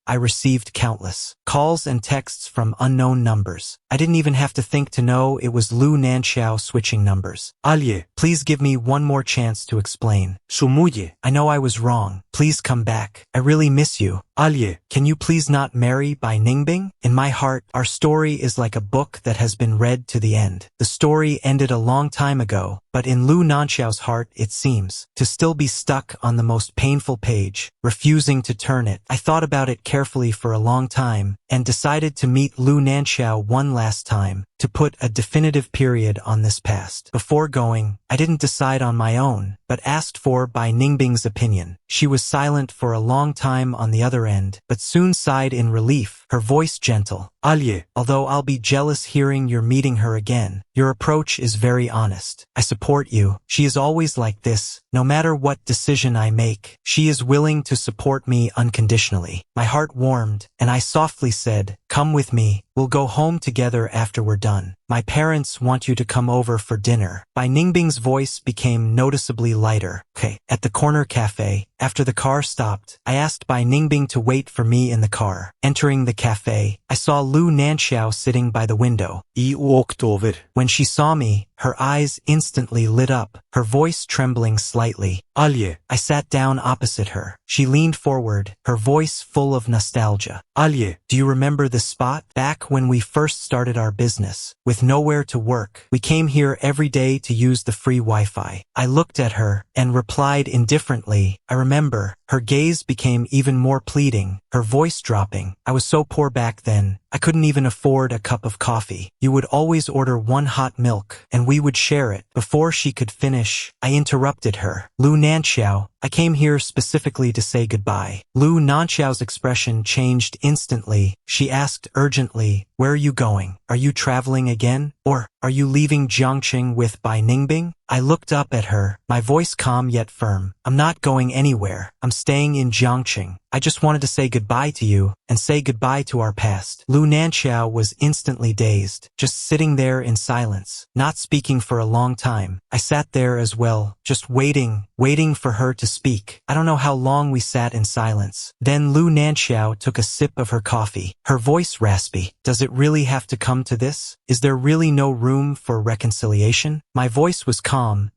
I received countless calls and texts from unknown numbers. I didn't even have to think to know it was Nanqiao switching numbers. Alye, Please give me one more chance to explain. Muye, I know I was wrong. Please come back. I really miss you. Alye, Can you please not marry Bai Ningbing? In my heart, our story is like a book that has been read to the end. The story ended a long time ago, but in Nanqiao's heart, it seems to still be stuck on the most painful page, refusing to turn it. I thought about it carefully for a long time and decided to meet Nanqiao one last time to put a definitive period on this past. Before going, I didn't decide on my own, but asked for Bai Ningbing's opinion. She was silent for a long time on the other end, but soon sighed in relief, her voice gentle. Alye, Although I'll be jealous hearing you're meeting her again, your approach is very honest. I support you. She is always like this. No matter what decision I make, she is willing to support me unconditionally. My heart warmed, and I softly said, "Come with me. We'll go home together after we're done. My parents want you to come over for dinner." Bai Ningbing's voice became noticeably lighter. Okay. At the corner cafe, after the car stopped, I asked Bai Ningbing to wait for me in the car. Entering the cafe, I saw Nanqiao sitting by the window. I walked over. When she saw me, her eyes instantly lit up, her voice trembling slightly. Alye, I sat down opposite her. She leaned forward, her voice full of nostalgia. Alye, Do you remember this spot? Back back when we first started our business. With nowhere to work, we came here every day to use the free Wi-Fi. I looked at her and replied indifferently. I remember. Her gaze became even more pleading, her voice dropping. I was so poor back then. I couldn't even afford a cup of coffee. You would always order one hot milk, and we would share it. Before she could finish, I interrupted her. Lu Nanqiao, I came here specifically to say goodbye. Lu Nanqiao's expression changed instantly. She asked urgently, where are you going? Are you traveling again? Or are you leaving Jiangqing with Bai Ningbing? I looked up at her, my voice calm yet firm. I'm not going anywhere. I'm staying in Jiangqing. I just wanted to say goodbye to you and say goodbye to our past. Lu Nanqiao was instantly dazed, just sitting there in silence, not speaking for a long time. I sat there as well, just waiting for her to speak. I don't know how long we sat in silence. Then Lu Nanqiao took a sip of her coffee, her voice raspy. Does it really have to come to this? Is there really no room for reconciliation? My voice was calm,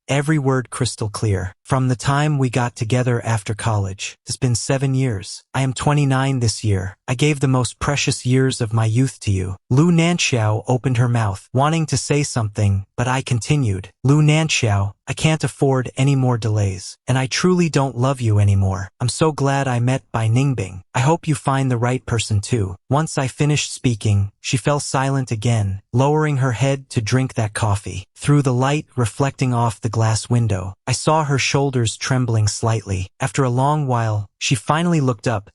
every word crystal clear. From the time we got together after college, it's been 7 years. I am 29 this year. I gave the most precious years of my youth to you. Lu Nanqiao opened her mouth, wanting to say something, but I continued. Lu Nanqiao, I can't afford any more delays, and I truly don't love you anymore. I'm so glad I met Bai Ningbing. I hope you find the right person too. Once I finished speaking, she fell silent again, lowering her head to drink that coffee. Through the light reflecting off the glass window, I saw her shoulders trembling slightly. After a long while, she finally looked up,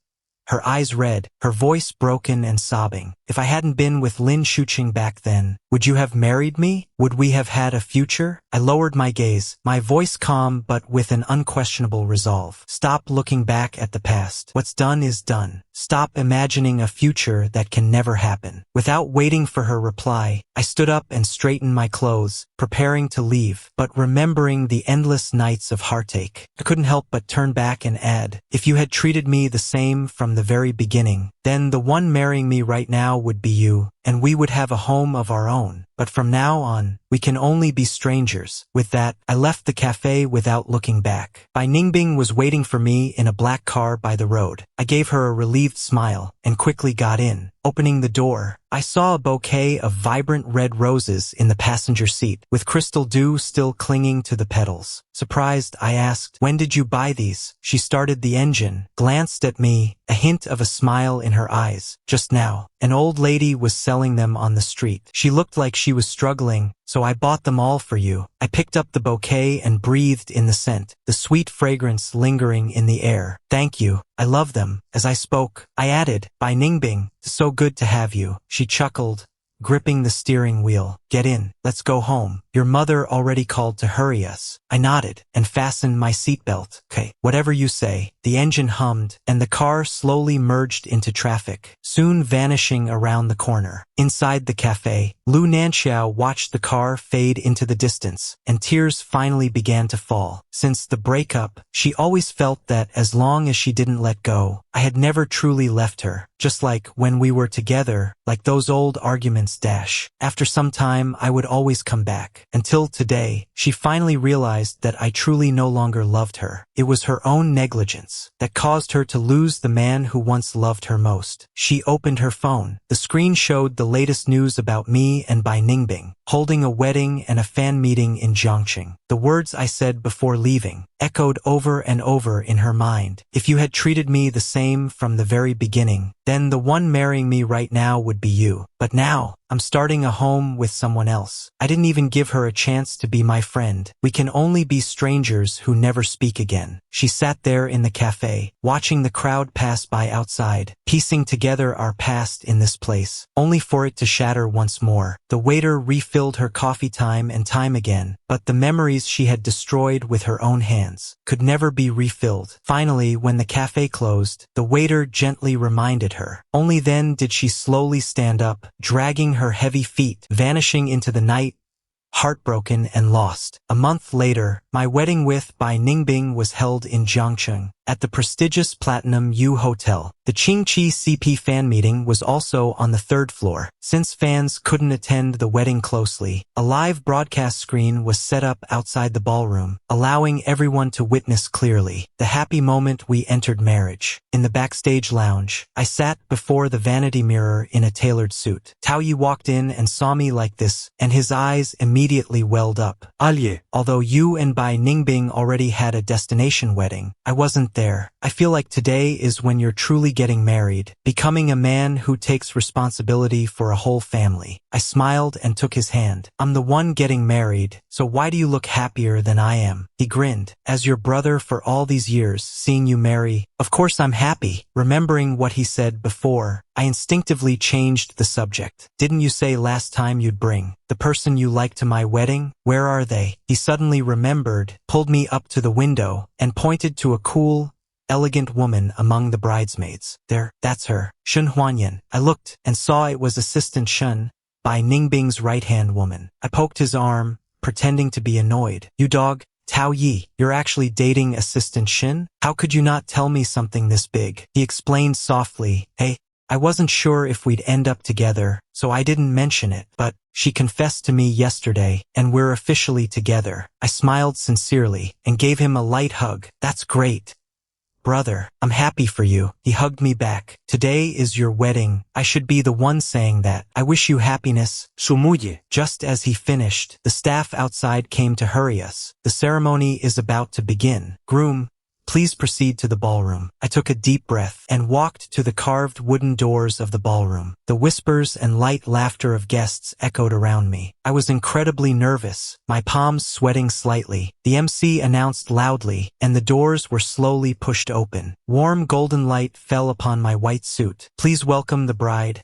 her eyes red, her voice broken and sobbing. If I hadn't been with Lin Shuqing back then, would you have married me? Would we have had a future? I lowered my gaze, my voice calm but with an unquestionable resolve. Stop looking back at the past. What's done is done. Stop imagining a future that can never happen. Without waiting for her reply, I stood up and straightened my clothes, preparing to leave, but remembering the endless nights of heartache. I couldn't help but turn back and add, if you had treated me the same from the very beginning, then the one marrying me right now would be you, and we would have a home of our own. But from now on, we can only be strangers. With that, I left the cafe without looking back. Bai Ningbing was waiting for me in a black car by the road. I gave her a relieved smile and quickly got in. Opening the door, I saw a bouquet of vibrant red roses in the passenger seat, with crystal dew still clinging to the petals. Surprised, I asked, when did you buy these? She started the engine, glanced at me, a hint of a smile in her eyes. Just now. An old lady was selling them on the street. She looked like she was struggling, so I bought them all for you. I picked up the bouquet and breathed in the scent, the sweet fragrance lingering in the air. Thank you. I love them. As I spoke, I added, Bai Ningbing, so good to have you. She chuckled, gripping the steering wheel. Get in. Let's go home. Your mother already called to hurry us. I nodded and fastened my seatbelt. Okay, whatever you say. The engine hummed, and the car slowly merged into traffic, soon vanishing around the corner. Inside the cafe, Lu Nanqiao watched the car fade into the distance, and tears finally began to fall. Since the breakup, she always felt that as long as she didn't let go, I had never truly left her. Just like when we were together, like those old arguments dash. After some time, I would always come back. Until today, she finally realized that I truly no longer loved her. It was her own negligence that caused her to lose the man who once loved her most. She opened her phone. The screen showed the latest news about me and Bai Ningbing, holding a wedding and a fan meeting in Jiangqing. The words I said before leaving echoed over and over in her mind. If you had treated me the same from the very beginning, then the one marrying me right now would be you. But now, I'm starting a home with someone else. I didn't even give her a chance to be my friend. We can only be strangers who never speak again. She sat there in the cafe, watching the crowd pass by outside, piecing together our past in this place, only for it to shatter once more. The waiter refilled her coffee time and time again, but the memories she had destroyed with her own hands could never be refilled. Finally, when the cafe closed, the waiter gently reminded her. Only then did she slowly stand up, dragging her heavy feet, vanishing into the night, heartbroken and lost. A month later, my wedding with Bai Ningbing was held in Jiangqing. at the prestigious Platinum U Hotel. The Qingqi CP fan meeting was also on the 3rd floor. Since fans couldn't attend the wedding closely, a live broadcast screen was set up outside the ballroom, allowing everyone to witness clearly the happy moment we entered marriage. In the backstage lounge, I sat before the vanity mirror in a tailored suit. Tao Yi walked in and saw me like this, and his eyes immediately welled up. Alye, Although you and Bai Ningbing already had a destination wedding, I wasn't there. I feel like today is when you're truly getting married, becoming a man who takes responsibility for a whole family. I smiled and took his hand. I'm the one getting married, so why do you look happier than I am? He grinned. As your brother for all these years, seeing you marry, of course I'm happy. Remembering what he said before, I instinctively changed the subject. Didn't you say last time you'd bring the person you like to my wedding? Where are they? He suddenly remembered, pulled me up to the window, and pointed to a cool, elegant woman among the bridesmaids. There, that's her, Shun Huanyan. I looked and saw it was Assistant Shun, Bai Ningbing's right-hand woman. I poked his arm, pretending to be annoyed. You dog, Tao Yi, you're actually dating Assistant Shin? How could you not tell me something this big? He explained softly, hey, I wasn't sure if we'd end up together, so I didn't mention it, but she confessed to me yesterday, and we're officially together. I smiled sincerely and gave him a light hug. That's great. Brother, I'm happy for you. He hugged me back. Today is your wedding. I should be the one saying that. I wish you happiness. Muye. Just as he finished, the staff outside came to hurry us. The ceremony is about to begin. Groom, please proceed to the ballroom. I took a deep breath and walked to the carved wooden doors of the ballroom. The whispers and light laughter of guests echoed around me. I was incredibly nervous, my palms sweating slightly. The MC announced loudly, and the doors were slowly pushed open. Warm golden light fell upon my white suit. Please welcome the bride,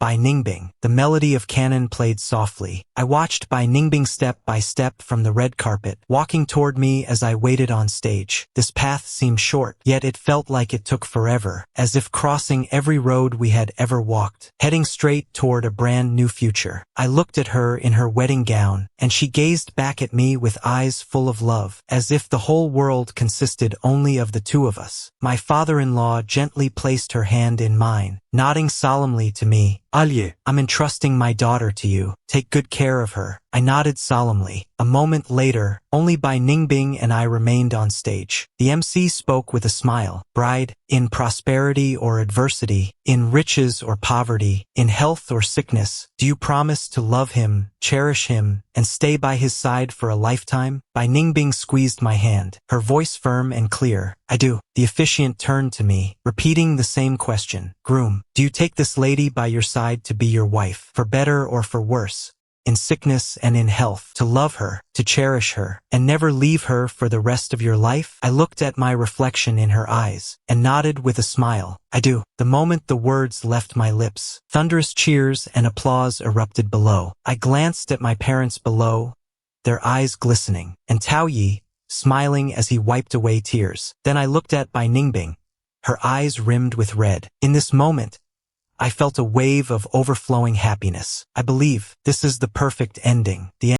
Bai Ningbing. The melody of canon played softly. I watched Bai Ningbing step by step from the red carpet, walking toward me as I waited on stage. This path seemed short, yet it felt like it took forever, as if crossing every road we had ever walked, heading straight toward a brand new future. I looked at her in her wedding gown, and she gazed back at me with eyes full of love, as if the whole world consisted only of the two of us. My father-in-law gently placed her hand in mine, nodding solemnly to me. Alye, I'm entrusting my daughter to you. Take good care of her. I nodded solemnly. A moment later, only Bai Ningbing and I remained on stage. The MC spoke with a smile. Bride, in prosperity or adversity, in riches or poverty, in health or sickness, do you promise to love him, cherish him, and stay by his side for a lifetime? Bai Ningbing squeezed my hand, her voice firm and clear. I do. The officiant turned to me, repeating the same question. Groom, do you take this lady by your side to be your wife, for better or for worse? In sickness and in health, to love her, to cherish her, and never leave her for the rest of your life? I looked at my reflection in her eyes, and nodded with a smile. I do. The moment the words left my lips, thunderous cheers and applause erupted below. I glanced at my parents below, their eyes glistening, and Tao Yi, smiling as he wiped away tears. Then I looked at Bai Ningbing, her eyes rimmed with red. In this moment, I felt a wave of overflowing happiness. I believe this is the perfect ending. The